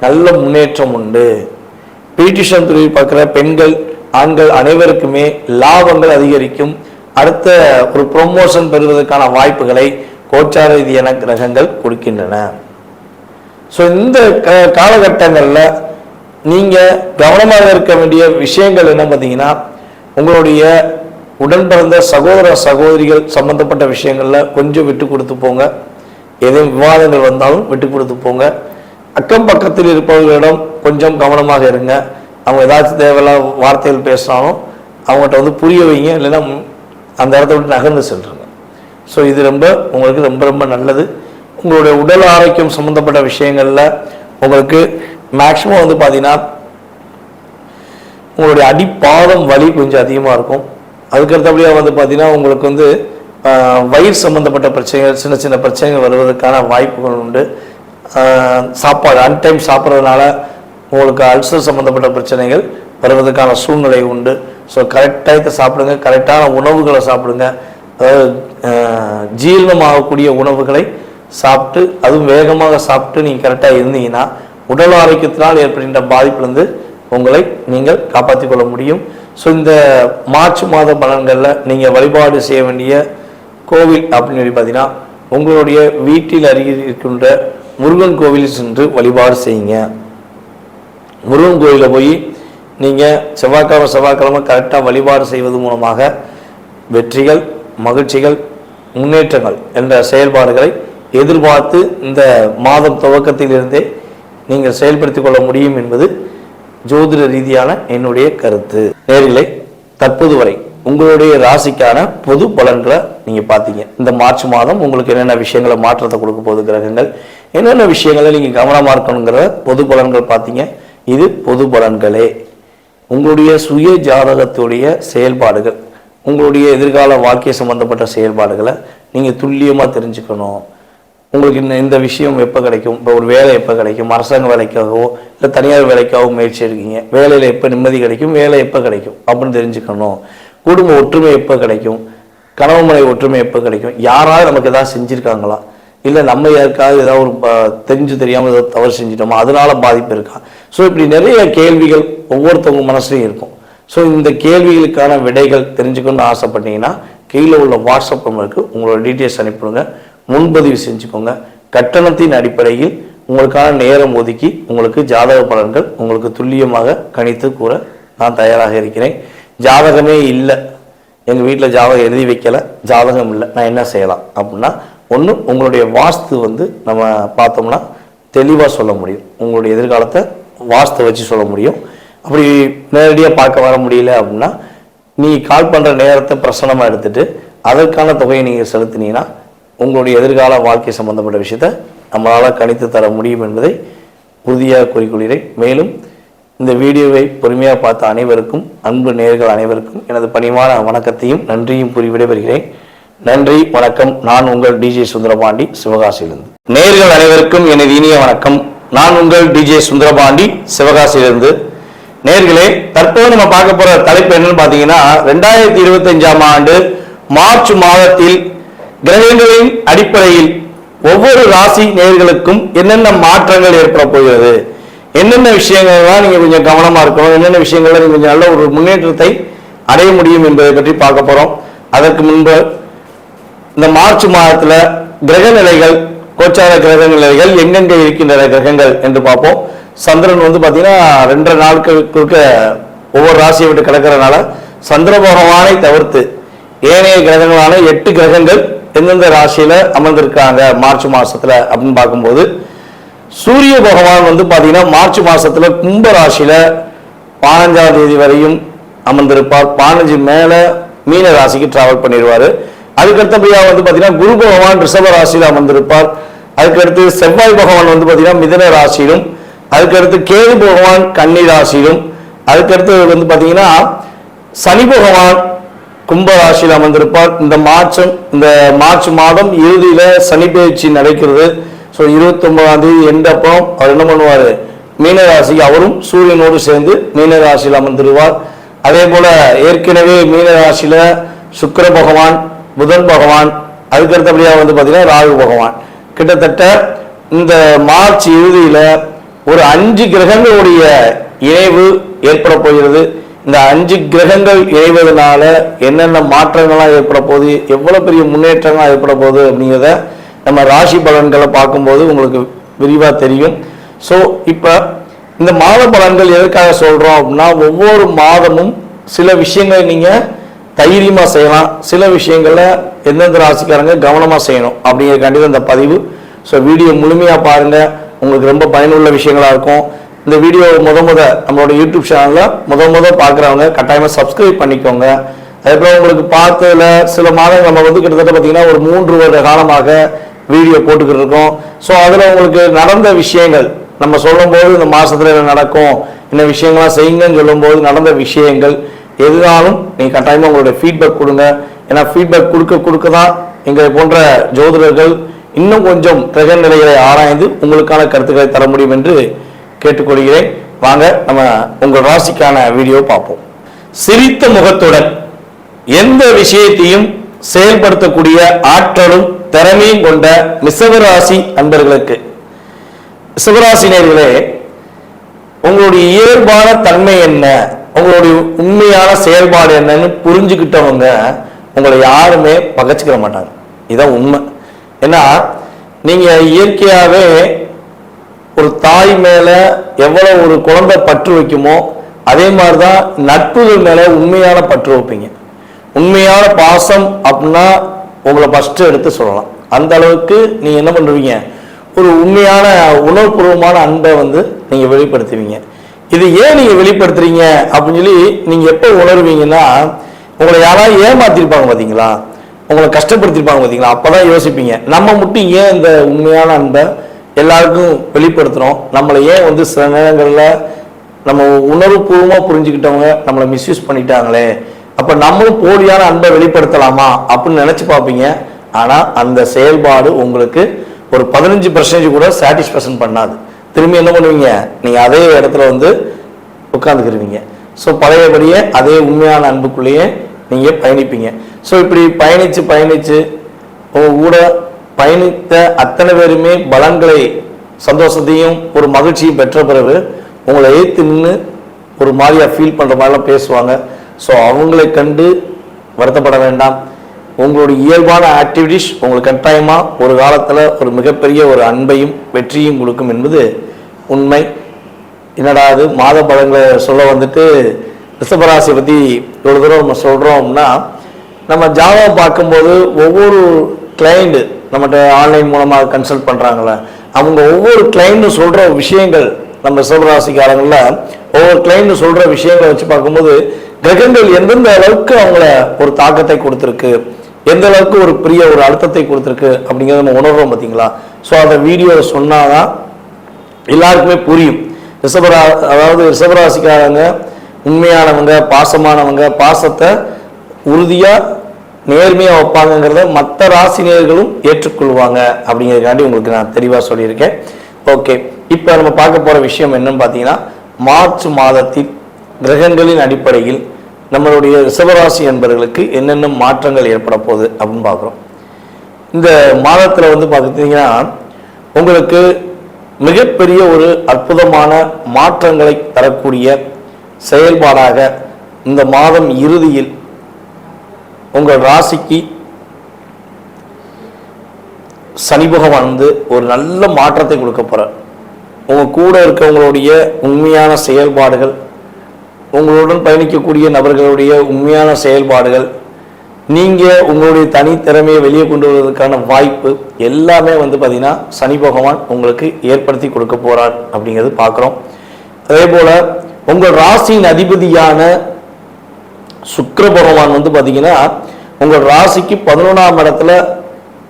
நல்ல முன்னேற்றம் உண்டு. பியூட்டிஷியன் துறையில் பார்க்குற பெண்கள், ஆண்கள் அனைவருக்குமே லாபங்கள் அதிகரிக்கும். அடுத்த ஒரு ப்ரொமோஷன் பெறுவதற்கான வாய்ப்புகளை கோச்சார ரீதியான கிரகங்கள் கொடுக்கின்றன. ஸோ இந்த காலகட்டங்களில் நீங்கள் கவனமாக இருக்க வேண்டிய விஷயங்கள் என்ன பார்த்தீங்கன்னா, உங்களுடைய உடன் பிறந்த சகோதர சகோதரிகள் சம்பந்தப்பட்ட விஷயங்களில் கொஞ்சம் விட்டு கொடுத்து போங்க. ஏதேனும் விவாதங்கள் வந்தாலும் விட்டு கொடுத்து போங்க. அக்கம் பக்கத்தில் இருப்பவர்களிடம் கொஞ்சம் கவனமாக இருங்க. அவங்க ஏதாச்சும் தேவையில்லாத வார்த்தைகள் பேசினாலும் அவங்ககிட்ட புரிய வைங்க, இல்லைன்னா அந்த இடத்த விட்டு நகர்ந்து சென்றுங்க. ஸோ இது உங்களுக்கு ரொம்ப நல்லது. உங்களுடைய உடல் ஆரோக்கியம் சம்மந்தப்பட்ட விஷயங்களில் உங்களுக்கு மேக்சிமம் பார்த்தீங்கன்னா உங்களுடைய அடிப்பாதம் வலி கொஞ்சம் அதிகமாக இருக்கும். அதுக்கடுத்தபடியாக பார்த்தீங்கன்னா உங்களுக்கு வயிறு சம்பந்தப்பட்ட பிரச்சனைகள், சின்ன சின்ன பிரச்சனைகள் வருவதற்கான வாய்ப்புகள் உண்டு. சாப்பாடு அன்டைம் சாப்பிட்றதுனால உங்களுக்கு அல்சர் சம்மந்தப்பட்ட பிரச்சனைகள் வருவதற்கான சூழ்நிலை உண்டு. ஸோ கரெக்டாக சாப்பிடுங்க, கரெக்டான உணவுகளை சாப்பிடுங்க. அதாவது ஜீரணமாகக்கூடிய உணவுகளை சாப்பிட்டு, அதுவும் வேகமாக சாப்பிட்டு நீங்கள் கரெக்டாக இருந்தீங்கன்னா உடல் ஆரோக்கியத்தினால் ஏற்படுகின்ற பாதிப்புலேருந்து உங்களை நீங்கள் காப்பாற்றிக் கொள்ள முடியும். ஸோ இந்த மார்ச் மாத பலன்களில் நீங்கள் வழிபாடு செய்ய வேண்டிய கோவில் அப்படின்னு சொல்லி பார்த்தீங்கன்னா, உங்களுடைய வீட்டில் அருகில் இருக்கின்ற முருகன் கோவிலில் சென்று வழிபாடு செய்யுங்க. முருகன் கோவிலில் போய் நீங்கள் செவ்வாய்க்கிழமை கரெக்டாக வழிபாடு செய்வது மூலமாக வெற்றிகள், மகிழ்ச்சிகள், முன்னேற்றங்கள் என்ற செயல்பாடுகளை எதிர்பார்த்து இந்த மாதம் துவக்கத்திலிருந்தே நீங்கள் செயல்படுத்திக் கொள்ள முடியும் என்பது ஜோதிட ரீதியான என்னுடைய கருத்து. நேரிலே தற்போது வரை உங்களுடைய ராசிக்கான பொது பலன்களை நீங்கள் பார்த்தீங்க. இந்த மார்ச் மாதம் உங்களுக்கு என்னென்ன விஷயங்களை மாற்றத்தை கொடுக்க போகுது கிரகங்கள், என்னென்ன விஷயங்களை நீங்கள் கவனமாக இருக்கணுங்கிற பொது பலன்கள் பார்த்தீங்க. இது பொது பலன்களே. உங்களுடைய சுய ஜாதகத்துடைய செயல்பாடுகள், உங்களுடைய எதிர்கால வாழ்க்கை சம்பந்தப்பட்ட செயல்பாடுகளை நீங்கள் துல்லியமாக தெரிஞ்சுக்கணும். உங்களுக்கு இந்த விஷயம் எப்போ கிடைக்கும், இப்போ ஒரு வேலை எப்போ கிடைக்கும், அரசாங்க வேலைக்காகவோ இல்லை தனியார் வேலைக்காகவோ முயற்சி எடுக்கீங்க, வேலையில் எப்போ நிம்மதி கிடைக்கும், வேலை எப்போ கிடைக்கும் அப்படின்னு தெரிஞ்சுக்கணும். குடும்ப ஒற்றுமை எப்போ கிடைக்கும், கணவன் மனைவி ஒற்றுமை எப்போ கிடைக்கும், யாராவது நமக்கு எதாவது செஞ்சுருக்காங்களா, இல்லை நம்ம யாருக்காவது ஏதாவது ஒரு தெரிஞ்சு தெரியாமல் ஏதாவது தவறு செஞ்சிட்டோமா, அதனால பாதிப்பு இருக்கா. ஸோ இப்படி நிறைய கேள்விகள் ஒவ்வொருத்தவங்க மனசுலையும் இருக்கும். ஸோ இந்த கேள்விகளுக்கான விடைகள் தெரிஞ்சுக்கணும்னு ஆசைப்பட்டீங்கன்னா கீழே உள்ள வாட்ஸ்அப் நம்பருக்கு உங்களோட டீட்டெயில்ஸ் அனுப்பிவிடுங்க, முன்பதிவு செஞ்சுக்கோங்க. கட்டணத்தின் அடிப்படையில் உங்களுக்கான நேரம் ஒதுக்கி உங்களுக்கு ஜாதக பலன்கள் உங்களுக்கு துல்லியமாக கணித்து கூற நான் தயாராக இருக்கிறேன். ஜாதகமே இல்லை, எங்கள் வீட்டில் ஜாதகம் எழுதி வைக்கலை, ஜாதகம் இல்லை, நான் என்ன செய்யலாம் அப்படின்னா, ஒன்று உங்களுடைய வாஸ்து நம்ம பார்த்தோம்னா தெளிவாக சொல்ல முடியும். உங்களுடைய எதிர்காலத்தை வாஸ்து வச்சு சொல்ல முடியும். அப்படி நேரடியாக பார்க்க வர முடியல அப்படின்னா நீ கால் பண்ணுற நேரத்தை பிரசனமாக எடுத்துகிட்டு அதற்கான தொகையை நீங்கள் செலுத்தினீங்கன்னா உங்களுடைய எதிர்கால வாழ்க்கை சம்பந்தப்பட்ட விஷயத்தை நம்மளால் கணித்து தர முடியும் என்பதை உறுதியாக கூறிக்கொள்கிறேன். மேலும் இந்த வீடியோவை பொறுமையாக பார்த்த அனைவருக்கும், அன்பு நேயர்கள் அனைவருக்கும் எனது பணிவான வணக்கத்தையும் நன்றியும் கூறி விடைபெறுகிறேன். நன்றி, வணக்கம். நான் உங்கள் டிஜே சுந்தரபாண்டி, சிவகாசியிலிருந்து. நேயர்கள் அனைவருக்கும் எனது இனிய வணக்கம். நான் உங்கள் டிஜே சுந்தரபாண்டி, சிவகாசியிலிருந்து. நேயர்களே, தற்போது நம்ம பார்க்க போற தலைப்பு என்னன்னு பார்த்தீங்கன்னா, 2025ஆம் ஆண்டு மார்ச் மாதத்தில் கிரகங்களின் அடிப்படையில் ஒவ்வொரு ராசி நேயர்களுக்கும் என்னென்ன மாற்றங்கள் ஏற்பட போகிறது, என்னென்ன விஷயங்கள்லாம் நீங்க கொஞ்சம் கவனமா இருக்கணும், என்னென்ன விஷயங்கள்ல நீங்க கொஞ்சம் நல்ல ஒரு முன்னேற்றத்தை அடைய முடியும் என்பதை பற்றி பார்க்க போறோம். அதற்கு முன்பு இந்த மார்ச் மாதத்துல கிரக நிலைகள், கோச்சார கிரக நிலைகள் எங்கெங்க இருக்கின்றன கிரகங்கள் என்று பார்ப்போம். சந்திரன் பாத்தீங்கன்னா 2 நாட்களுக்கு ஒவ்வொரு ராசியை விட்டு கிடக்கிறதுனால சந்திர பகவானை தவிர்த்து ஏனைய கிரகங்களான 8 கிரகங்கள் எந்தெந்த ராசியில அமர்ந்திருக்காங்க மார்ச் மாசத்துல அப்படின்னு பார்க்கும்போது, சூரிய பகவான் பாத்தீங்கன்னா மார்ச் மாசத்துல கும்ப ராசியில 15ஆம் தேதி வரையும் அமர்ந்திருப்பார். 15 மேல மீன ராசிக்கு டிராவல் பண்ணிடுவாரு. அதுக்கடுத்தபடியா பாத்தீங்கன்னா குரு பகவான் ரிஷப ராசியில அமர்ந்திருப்பார். அதுக்கடுத்து செவ்வாய் பகவான் பாத்தீங்கன்னா மிதுன ராசியிலும், அதுக்கடுத்து கேது பகவான் கன்னி ராசியிலும், அதுக்கடுத்து பாத்தீங்கன்னா சனி பகவான் கும்ப ராசியில் அமர்ந்திருப்பார். இந்த மார்ச் மாதம் இறுதியில சனி பயிற்சி நடக்கிறது. ஸோ 29ஆம் தேதி எண்டப்பறம் அவர் என்ன பண்ணுவார், மீன ராசிக்கு அவரும் சூரியனோடு சேர்ந்து மீன ராசியில் அமர்ந்துருவார். அதே போல ஏற்கனவே மீன ராசியில சுக்கிர பகவான், புதன் பகவான், அதுக்கடுத்தபடியாக பாத்தீங்கன்னா ராகு பகவான். கிட்டத்தட்ட இந்த மார்ச் இறுதியில ஒரு 5 கிரகங்களுடைய இணைவு ஏற்பட போகிறது. இந்த 5 கிரகங்கள் இணைவதனால என்னென்ன மாற்றங்கள்லாம் ஏற்பட போகுது, எவ்வளவு பெரிய முன்னேற்றங்கள் ஏற்பட போகுது அப்படிங்கிறத நம்ம ராசி பலன்களை பார்க்கும்போது உங்களுக்கு விரிவாக தெரியும். ஸோ இப்போ இந்த மாத பலன்கள் எதற்காக சொல்றோம் அப்படின்னா, ஒவ்வொரு மாதமும் சில விஷயங்களை நீங்க தைரியமா செய்யலாம், சில விஷயங்களை எந்தெந்த ராசிக்காரங்க கவனமா செய்யணும் அப்படிங்கிறக்காண்டி இந்த பதிவு. ஸோ வீடியோ முழுமையா பாருங்க, உங்களுக்கு ரொம்ப பயனுள்ள விஷயங்களா இருக்கும். இந்த வீடியோ நம்மளோட யூடியூப் சேனல்ல பார்க்குறவங்க கட்டாயமா சப்ஸ்கிரைப் பண்ணிக்கோங்க. அதுக்கப்புறம் உங்களுக்கு பார்த்ததுல சில மாதங்கள் நம்ம கிட்டத்தட்ட பார்த்தீங்கன்னா ஒரு 3 வருட காலமாக வீடியோ போட்டுக்கிட்டு இருக்கோம். ஸோ அதில் உங்களுக்கு நடந்த விஷயங்கள் நம்ம சொல்லும்போது இந்த மாசத்துல என்ன நடக்கும், இந்த விஷயங்கள்லாம் செய்யுங்கன்னு சொல்லும்போது நடந்த விஷயங்கள் எதுனாலும் நீங்கள் கட்டாயமாக உங்களுடைய ஃபீட்பேக் கொடுங்க. ஏன்னா ஃபீட்பேக் கொடுக்க தான் எங்களை போன்ற ஜோதிடர்கள் இன்னும் கொஞ்சம் கிரக நிலைகளை ஆராய்ந்து உங்களுக்கான கருத்துக்களை தர முடியும் என்று கேட்டுக்கொள்கிறேன். வாங்க நம்ம உங்கள் ராசிக்கான வீடியோ பார்ப்போம். சிரித்த முகத்துடன் எந்த விஷயத்தையும் செயல்படுத்தக்கூடிய ஆற்றலும் திறமையும் கொண்ட மிசவராசி அன்பர்களுக்கு, சிவராசினியர்களே, உங்களுடைய இயல்பான தன்மை என்ன, உங்களுடைய உண்மையான செயல்பாடு என்னன்னு புரிஞ்சுக்கிட்டவங்க உங்களை யாருமே பகச்சிக்கிற மாட்டாங்க. இதான் உண்மை. ஏன்னா நீங்க இயற்கையாவே ஒரு தாய் மேல எவ்வளவு ஒரு குழந்தை பற்று வைக்குமோ அதே மாதிரிதான் நட்புகள் மேல உண்மையான பற்று வைப்பீங்க. உண்மையான பாசம் அப்படின்னா உங்களை ஃபர்ஸ்ட் எடுத்து சொல்லலாம். அந்த அளவுக்கு நீங்க என்ன பண்ணுவீங்க, ஒரு உண்மையான உணர்வுபூர்வமான அன்பை நீங்க வெளிப்படுத்துவீங்க. இது ஏன் நீங்க வெளிப்படுத்துறீங்க அப்படின்னு சொல்லி நீங்க எப்போ உணர்வீங்கன்னா, உங்களை யாராவது ஏமாத்திருப்பாங்க பார்த்தீங்களா, உங்களை கஷ்டப்படுத்திருப்பாங்க பார்த்தீங்களா, அப்பதான் யோசிப்பீங்க நம்ம மட்டும் ஏன் இந்த உண்மையான அன்பை எல்லாருக்கும் வெளிப்படுத்துறோம், நம்மளை ஏன் சில நேரங்களில் நம்ம உணர்வுபூர்வமாக புரிஞ்சுக்கிட்டவங்க நம்மளை மிஸ்யூஸ் பண்ணிட்டாங்களே, அப்போ நம்மளும் போலியான அன்பை வெளிப்படுத்தலாமா அப்படின்னு நினச்சி பார்ப்பீங்க. ஆனால் அந்த செயல்பாடு உங்களுக்கு ஒரு 15% கூட சாட்டிஸ்ஃபேக்ஷன் பண்ணாது. திரும்பி என்ன பண்ணுவீங்க, நீங்கள் அதே இடத்துல உட்காந்துக்கிருவீங்க. ஸோ பழையபடியே அதே உண்மையான அன்புக்குள்ளேயே நீங்கள் பயணிப்பீங்க. ஸோ இப்படி பயணித்து உங்கள் கூட பயணித்த அத்தனை பேருமே பலன்களை, சந்தோஷத்தையும் ஒரு மகிழ்ச்சியும் பெற்ற பிறகு உங்களை ஏற்று நின்று ஒரு மாதிரியாக ஃபீல் பண்ணுற மாதிரிலாம் பேசுவாங்க. ஸோ அவங்களை கண்டு வருத்தப்பட வேண்டாம். உங்களுடைய இயல்பான ஆக்டிவிட்டிஸ் உங்களுக்கு கட்டாயமாக ஒரு காலத்தில் ஒரு மிகப்பெரிய ஒரு அன்பையும் வெற்றியும் கொடுக்கும் என்பது உண்மை. என்னடா அது மாத பலன்களை சொல்ல ரிஷபராசியை பற்றி இவ்வளோ தூரம் நம்ம சொல்கிறோம்னா, நம்ம ஜாதகம் பார்க்கும்போது ஒவ்வொரு கிளைண்ட் நம்மகிட்ட ஆன்லைன் மூலமாக கன்சல்ட் பண்ணுறாங்களே, அவங்க ஒவ்வொரு கிளைண்ட்டு சொல்கிற விஷயங்கள், நம்ம ரிஷபராசிக்காரங்களில் ஒவ்வொரு கிளைண்ட் சொல்கிற விஷயங்களை வச்சு பார்க்கும்போது கிரகங்கள் எந்தெந்த அளவுக்கு அவங்கள ஒரு தாக்கத்தை கொடுத்துருக்கு, எந்த அளவுக்கு ஒரு பெரிய ஒரு அழுத்தத்தை கொடுத்துருக்கு அப்படிங்கிறத நம்ம உணர்றோம் பார்த்தீங்களா. ஸோ அந்த வீடியோ சொன்னாதான் எல்லாருக்குமே புரியும். அதாவது ரிஷபராசிக்காரங்க உண்மையானவங்க, பாசமானவங்க, பாசத்தை உறுதியாக நேர்மையாக வைப்பாங்கிறத மற்ற ராசினியர்களும் ஏற்றுக்கொள்வாங்க அப்படிங்கிறதுக்காண்டி உங்களுக்கு நான் தெளிவாக சொல்லியிருக்கேன். ஓகே, இப்போ நம்ம பார்க்க போகிற விஷயம் என்னன்னு பார்த்தீங்கன்னா, மார்ச் மாதத்தில் கிரகங்களின் அடிப்படையில் நம்மளுடைய ரிஷபராசி என்பவர்களுக்கு என்னென்ன மாற்றங்கள் ஏற்பட போகுது அப்படின்னு பார்க்குறோம். இந்த மாதத்தில் பார்த்தீங்கன்னா உங்களுக்கு மிகப்பெரிய ஒரு அற்புதமான மாற்றங்களை தரக்கூடிய செயல்பாடாக இந்த மாதம் இறுதியில் உங்கள் ராசிக்கு சனி பகவான் ஒரு நல்ல மாற்றத்தை கொடுக்க போறார். உங்க கூட இருக்கவங்களுடைய உண்மையான செயல்பாடுகள், உங்களுடன் பயணிக்கக்கூடிய நபர்களுடைய உண்மையான செயல்பாடுகள், நீங்க உங்களுடைய தனித்திறமையை வெளியே கொண்டு வருவதற்கான வாய்ப்பு எல்லாமே பார்த்தீங்கன்னா சனி பகவான் உங்களுக்கு ஏற்படுத்தி கொடுக்க போறார் அப்படிங்கிறது பார்க்குறோம். அதே போல உங்கள் ராசியின் அதிபதியான சுக்கிர பகவான் பார்த்தீங்கன்னா உங்கள் ராசிக்கு 11ஆம் இடத்துல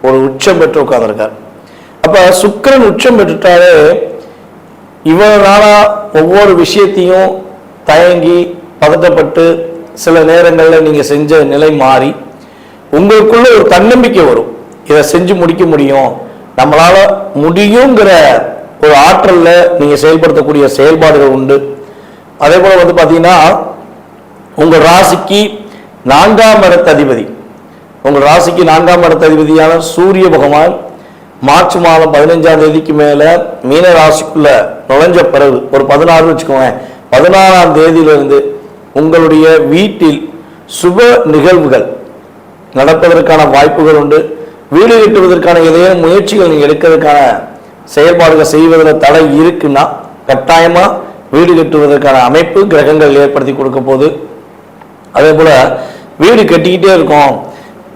ஒரு உச்சம் பெற்று உட்கார்ந்துருக்கார். அப்ப சுக்கிரன் உச்சம் பெற்றுட்டாலே இவ்வளவு நாளா ஒவ்வொரு விஷயத்தையும் தயங்கி பதட்டப்பட்டு சில நேரங்களில் நீங்க செஞ்ச நிலை மாறி உங்களுக்குள்ள ஒரு தன்னம்பிக்கை வரும். இதை செஞ்சு முடிக்க முடியும், நம்மளால முடியுங்கிற ஒரு ஆற்றல்ல நீங்க செயல்படுத்தக்கூடிய செயல்பாடுகள் உண்டு. அதே போல பாத்தீங்கன்னா உங்கள் ராசிக்கு 4ஆம் இடத்த அதிபதி, உங்கள் ராசிக்கு 4ஆம் இடத்த அதிபதியான சூரிய பகவான் மார்ச் மாதம் 15ஆம் தேதிக்கு மேல மீன ராசிக்குள்ள நுழைஞ்ச பிறகு ஒரு 16 வச்சுக்கோங்க, 16ஆம் தேதியிலிருந்து உங்களுடைய வீட்டில் சுப நிகழ்வுகள் நடப்பதற்கான வாய்ப்புகள் உண்டு. வீடு கட்டுவதற்கான ஏதேனும் முயற்சிகள் நீங்க எடுக்கிறதுக்கான செயல்பாடுகள் செய்வதில் தடை இருக்குன்னா கட்டாயமா வீடு கட்டுவதற்கான அமைப்பு கிரகங்கள் ஏற்படுத்தி கொடுக்க போகுது. அதே போல வீடு கட்டிக்கிட்டே இருக்கோம்,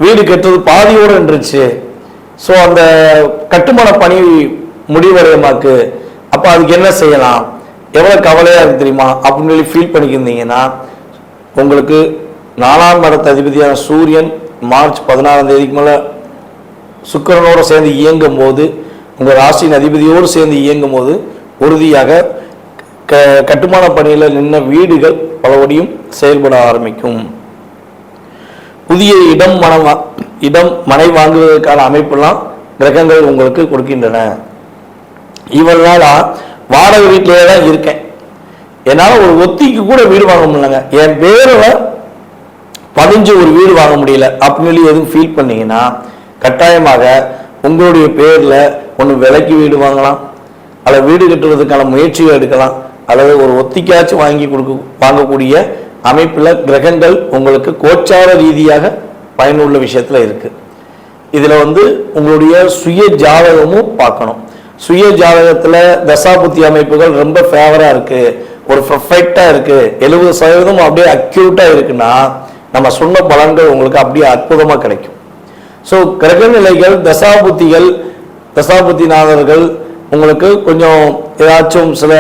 வீடு கட்டுறது பாதியோடு நின்றுச்சு, ஸோ அந்த கட்டுமான பணி முடிவடையமாக்கு, அப்போ அதுக்கு என்ன செய்யலாம், எவ்வளோ கவலையாக இருக்கு தெரியுமா அப்படின்னு சொல்லி ஃபீல் பண்ணிக்கிருந்தீங்கன்னா உங்களுக்கு 4ஆம் இடத்த அதிபதியான சூரியன் மார்ச் 16ஆம் தேதிக்கு மேலே சுக்கிரனோடு சேர்ந்து இயங்கும் போது, உங்கள் ராசியின் அதிபதியோடு சேர்ந்து இயங்கும் போது உறுதியாக கட்டுமான பணியில் நின்ன வீடுகள் பலபடியும் செயல்பட ஆரம்பிக்கும். புதிய இடம் மனை வாங்குவதற்கான அமைப்பெல்லாம் கிரகங்கள் உங்களுக்கு கொடுக்கின்றன. இவ்வளவு நாளா வாடகை வீட்டிலேயே தான் இருக்கேன், என்னால் ஒரு ஒத்திக்கு கூட வீடு வாங்க முடியலங்க, என் பேரில் பதிஞ்சு ஒரு வீடு வாங்க முடியல அப்படின்னு சொல்லி எதுவும் ஃபீல் பண்ணீங்கன்னா கட்டாயமாக உங்களுடைய பேரில் ஒன்று விலைக்கு வீடு வாங்கலாம், அல்லது வீடு கட்டுவதற்கான முயற்சிகள் எடுக்கலாம், அல்லது ஒரு ஒத்திக்காச்சும் வாங்கக்கூடிய அமைப்பில் கிரகங்கள் உங்களுக்கு கோச்சார ரீதியாக பயனுள்ள விஷயத்துல இருக்கு. இதுல உங்களுடைய சுய ஜாதகமும் பார்க்கணும். சுய ஜாதகத்துல தசாபுத்தி அமைப்புகள் ரொம்ப ஃபேவரா இருக்கு, ஒரு பர்ஃபெக்டா இருக்கு, 70% அப்படியே அக்யூரேட்டா இருக்குன்னா நம்ம சொன்ன பலன்கள் உங்களுக்கு அப்படியே அற்புதமா கிடைக்கும். ஸோ கிரக நிலைகள் தசாபுத்திநாதர்கள் உங்களுக்கு கொஞ்சம் ஏதாச்சும் சில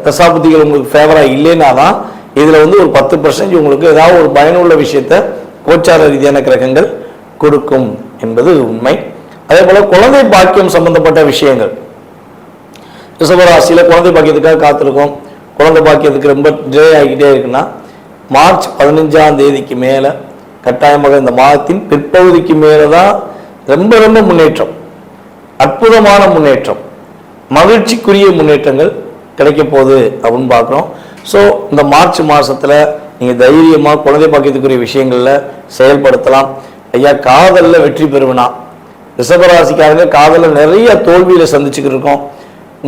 தசாபுத்திகள் உங்களுக்கு ஃபேவரா இல்லைன்னா தான் இதுல ஒரு 10% உங்களுக்கு ஏதாவது ஒரு பயனுள்ள விஷயத்த கோச்சார ரீதியான கிரகங்கள் கொடுக்கும் என்பது உண்மை. அதே போல குழந்தை பாக்கியம் சம்பந்தப்பட்ட விஷயங்கள், ரிஷபராசியில குழந்தை பாக்கியத்துக்காக காத்திருக்கோம், குழந்தை பாக்கியத்துக்கு ரொம்ப டிலே ஆகிக்கிட்டே இருக்குன்னா மார்ச் 15ஆம் தேதிக்கு மேல கட்டாயமாக இந்த மாதத்தின் பிற்பகுதிக்கு மேலதான் ரொம்ப ரொம்ப முன்னேற்றம், அற்புதமான முன்னேற்றம், மகிழ்ச்சிக்குரிய முன்னேற்றங்கள் கிடைக்க போகுது அப்படின்னு பார்க்குறோம். ஸோ இந்த மார்ச் மாதத்தில் நீங்கள் தைரியமாக குழந்தை பாக்கியத்துக்குரிய விஷயங்களில் செயல்படுத்தலாம். ஐயா காதலில் வெற்றி பெறுவனா, ரிஷபராசிக்காரங்க காதலில் நிறைய தோல்வியில் சந்திச்சுக்கிட்டு இருக்கோம்,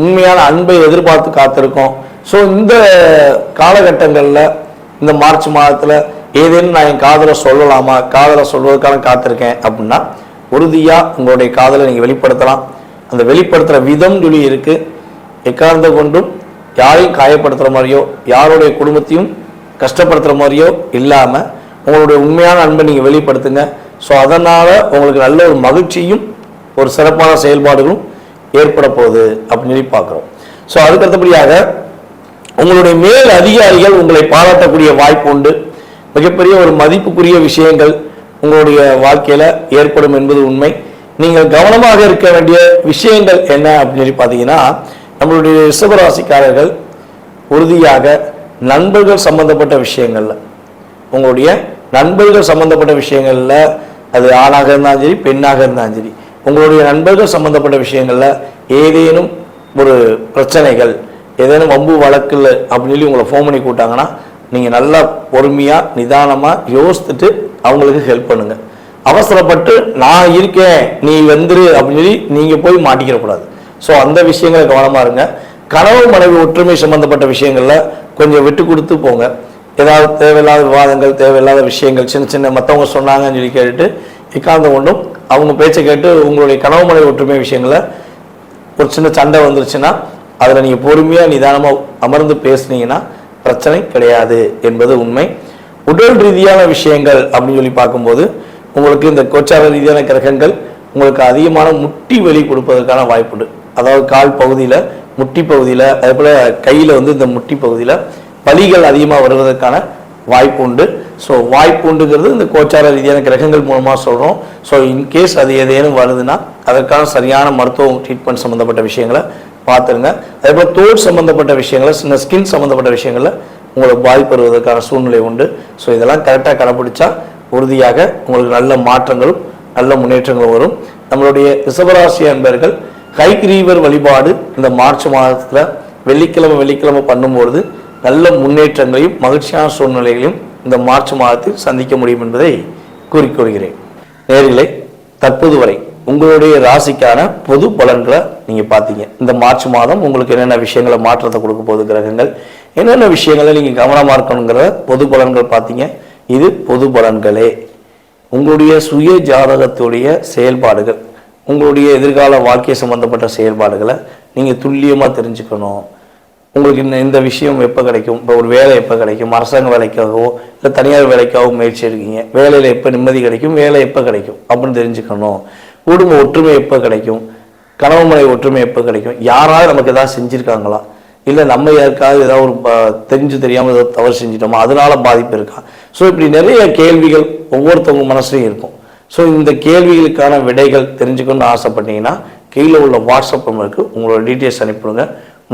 உண்மையான அன்பை எதிர்பார்த்து காத்திருக்கோம். ஸோ இந்த காலகட்டங்களில் இந்த மார்ச் மாதத்தில் ஏதேனும் நான் என் காதலை சொல்லலாமா, காதலை சொல்வதற்கான காத்திருக்கேன் அப்படின்னா உறுதியாக உங்களுடைய காதலை நீங்கள் வெளிப்படுத்தலாம். அந்த வெளிப்படுத்துகிற விதம் சொல்லி இருக்குது. எக்காரணத்தை கொண்டும் யாரையும் காயப்படுத்துகிற மாதிரியோ யாருடைய குடும்பத்தையும் கஷ்டப்படுத்துகிற மாதிரியோ இல்லாமல் உங்களுடைய உண்மையான அன்பை நீங்கள் வெளிப்படுத்துங்க. ஸோ அதனால் உங்களுக்கு நல்ல ஒரு மகிழ்ச்சியும் ஒரு சிறப்பான செயல்பாடுகளும் ஏற்பட போகுது அப்படின்னு சொல்லி பார்க்குறோம். ஸோ அதுக்கடுத்தபடியாக உங்களுடைய மேல் அதிகாரிகள் உங்களை பாராட்டக்கூடிய வாய்ப்பு உண்டு. மிகப்பெரிய ஒரு மதிப்புக்குரிய விஷயங்கள் உங்களுடைய வாழ்க்கையில் ஏற்படும் என்பது உண்மை. நீங்கள் கவனமாக இருக்க வேண்டிய விஷயங்கள் என்ன அப்படின்னு சொல்லி பார்த்தீங்கன்னா, நம்மளுடைய ரிஷபராசிக்காரர்கள் உறுதியாக நண்பர்கள் சம்பந்தப்பட்ட விஷயங்கள்ல, உங்களுடைய நண்பர்கள் சம்பந்தப்பட்ட விஷயங்கள்ல, அது ஆணாக இருந்தாலும் சரி பெண்ணாக இருந்தாலும் சரி, உங்களுடைய நண்பர்கள் சம்பந்தப்பட்ட விஷயங்கள்ல ஏதேனும் ஒரு பிரச்சனைகள், ஏதேனும் வம்பு வழக்குல அப்படின்னு சொல்லி உங்களை ஃபோன் பண்ணி கூட்டாங்கன்னா நீங்கள் நல்லா பொறுமையாக நிதானமாக யோசித்துட்டு அவங்களுக்கு ஹெல்ப் பண்ணுங்க. அவசரப்பட்டு நான் இருக்கேன் நீ வந்துரு அப்படின்னு சொல்லி நீங்கள் போய் மாட்டிக்கிறக்கூடாது. ஸோ அந்த விஷயங்களை கவனமாக இருங்க. கனவு மனைவி ஒற்றுமை சம்பந்தப்பட்ட விஷயங்களில் கொஞ்சம் விட்டு கொடுத்து போங்க. ஏதாவது தேவையில்லாத விவாதங்கள், தேவையில்லாத விஷயங்கள், சின்ன சின்ன மற்றவங்க சொன்னாங்கன்னு சொல்லி கேட்டுட்டு எக்காந்த ஒன்றும் அவங்க பேச்சை கேட்டு உங்களுடைய கனவு மனைவி ஒற்றுமை விஷயங்களில் ஒரு சின்ன சண்டை வந்துருச்சுன்னா அதில் நீங்கள் பொறுமையாக நிதானமாக அமர்ந்து பேசுனீங்கன்னா பிரச்சனை கிடையாது என்பது உண்மை. உடல் ரீதியான விஷயங்கள் அப்படின்னு சொல்லி பார்க்கும்போது உங்களுக்கு இந்த கோச்சார ரீதியான கிரகங்கள் உங்களுக்கு அதிகமான முட்டி வலி கொடுப்பதற்கான வாய்ப்புண்டு. அதாவது கால் பகுதியில், முட்டி பகுதியில், அதே போல் கையில் இந்த முட்டி பகுதியில் வலிகள் அதிகமாக வருவதற்கான வாய்ப்பு உண்டு. ஸோ வாய்ப்பு உண்டுங்கிறது இந்த கோச்சார ரீதியான கிரகங்கள் மூலமாக சொல்கிறோம். ஸோ இன்கேஸ் அது ஏதேனும் வருதுன்னா அதற்கான சரியான மருத்துவம் ட்ரீட்மெண்ட் சம்மந்தப்பட்ட விஷயங்களை பார்த்துருங்க. அதே போல் தோல் சம்மந்தப்பட்ட விஷயங்களை, சின்ன ஸ்கின் சம்மந்தப்பட்ட விஷயங்களில் உங்களுக்கு பாதிப்பு வருவதற்கான சூழ்நிலை உண்டு. ஸோ இதெல்லாம் கரெக்டாக கடைப்பிடிச்சா உறுதியாக உங்களுக்கு நல்ல மாற்றங்களும் நல்ல முன்னேற்றங்களும் வரும். நம்மளுடைய ரிஷபராசி அன்பர்கள் கைகிரீவர் வழிபாடு இந்த மார்ச் மாதத்தில் வெள்ளிக்கிழமை பண்ணும்பொழுது நல்ல முன்னேற்றங்களையும் மகிழ்ச்சியான சூழ்நிலைகளையும் இந்த மார்ச் மாதத்தில் சந்திக்க முடியும் என்பதை கூறிக்கொள்கிறேன். நேயர்களே, தற்போது வரை உங்களுடைய ராசிக்கான பொது பலன்களை நீங்க பார்த்தீங்க. இந்த மார்ச் மாதம் உங்களுக்கு என்னென்ன விஷயங்களை மாற்றத்தை கொடுக்க போகுது கிரகங்கள், என்னென்ன விஷயங்களை நீங்க கவனமா இருக்கணுங்கிற பொது பலன்கள் பார்த்தீங்க. இது பொது பலன்களே. உங்களுடைய சுய ஜாதகத்துடைய செயல்பாடுகள், உங்களுடைய எதிர்கால வாழ்க்கை சம்பந்தப்பட்ட செயல்பாடுகளை நீங்க துல்லியமா தெரிஞ்சுக்கணும். உங்களுக்கு இந்த விஷயம் எப்போ கிடைக்கும், இப்போ ஒரு வேலை எப்போ கிடைக்கும், அரசாங்க வேலைக்காகவோ இல்லை தனியார் வேலைக்காகவோ முயற்சி எடுக்கீங்க, வேலையில் எப்போ நிம்மதி கிடைக்கும், வேலை எப்போ கிடைக்கும் அப்படின்னு தெரிஞ்சுக்கணும். குடும்ப ஒற்றுமை எப்போ கிடைக்கும், கணவன் மனைவி ஒற்றுமை எப்போ கிடைக்கும், யாராவது நமக்கு ஏதாவது செஞ்சுருக்காங்களா, இல்லை நம்ம யாருக்காவது ஏதாவது ஒரு தெரிஞ்சு தெரியாமல் ஏதாவது தவறு செஞ்சிட்டோமா, அதனால பாதிப்பு இருக்கா. ஸோ இப்படி நிறைய கேள்விகள் ஒவ்வொருத்தவங்க மனசுலையும் இருக்கும். ஸோ இந்த கேள்விகளுக்கான விடைகள் தெரிஞ்சுக்கணும்னு ஆசைப்பட்டீங்கன்னா கீழே உள்ள வாட்ஸ்அப் நம்பருக்கு உங்களோட டீட்டெயில்ஸ் அனுப்பிடுங்க,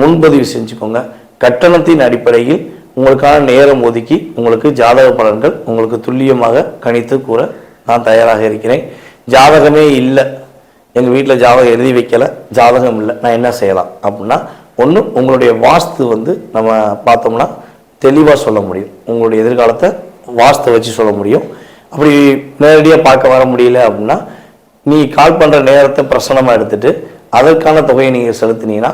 முன்பதிவு செஞ்சுக்கோங்க. கட்டணத்தின் அடிப்படையில் உங்களுக்கான நேரம் ஒதுக்கி உங்களுக்கு ஜாதக பலன்கள் உங்களுக்கு துல்லியமாக கணித்து கூற நான் தயாராக இருக்கிறேன். ஜாதகமே இல்லை, எங்கள் வீட்டில் ஜாதகம் எழுதி வைக்கலை, ஜாதகம் இல்லை, நான் என்ன செய்யலாம் அப்படின்னா, ஒன்று உங்களுடைய வாஸ்து நம்ம பார்த்தோம்னா தெளிவாக சொல்ல முடியும். உங்களுடைய எதிர்காலத்தை வாஸ்து வச்சு சொல்ல முடியும். அப்படி நேரடியாக பார்க்க வர முடியல அப்படின்னா, நீ கால் பண்ணுற நேரத்தை பிரசனமாக எடுத்துட்டு அதற்கான தொகையை நீங்கள் செலுத்தினீங்கன்னா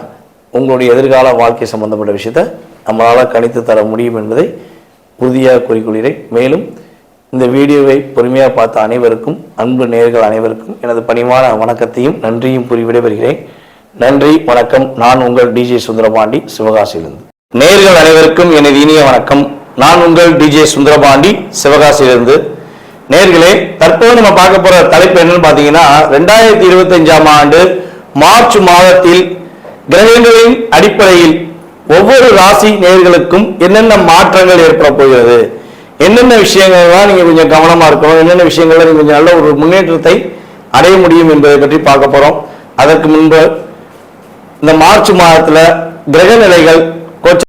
உங்களுடைய எதிர்கால வாழ்க்கை சம்பந்தப்பட்ட விஷயத்தை நம்மளால் கணித்து தர முடியும் என்பதை உறுதியாக கூறிக்கொள்கிறேன். மேலும் இந்த வீடியோவை பொறுமையாக பார்த்த அனைவருக்கும், அன்பு நேயர்கள் அனைவருக்கும் எனது பணிவான வணக்கத்தையும் நன்றியும் கூறி விடைபெறுகிறேன். நன்றி, வணக்கம். நான் உங்கள் டிஜே சுந்தரபாண்டி, சிவகாசியிலிருந்து. நேயர்கள் அனைவருக்கும் எனது இனிய வணக்கம். நான் உங்கள் டிஜே சுந்தரபாண்டி, சிவகாசியிலிருந்து. நேயர்களே, தற்போது நம்ம பார்க்க போற தலைப்பு என்னன்னு பாத்தீங்கன்னா, 2025ஆம் ஆண்டு மார்ச் மாதத்தில் கிரகங்களின் அடிப்படையில் ஒவ்வொரு ராசி நேயர்களுக்கும் என்னென்ன மாற்றங்கள் ஏற்பட போகிறது, என்னென்ன விஷயங்கள்லாம் நீங்க கொஞ்சம் கவனமா இருக்கணும், என்னென்ன விஷயங்கள்ல நீங்க கொஞ்சம் நல்ல ஒரு முன்னேற்றத்தை அடைய முடியும் என்பதை பற்றி பார்க்க போறோம். அதற்கு முன்பு இந்த மார்ச் மாதத்துல கிரக நிலைகள்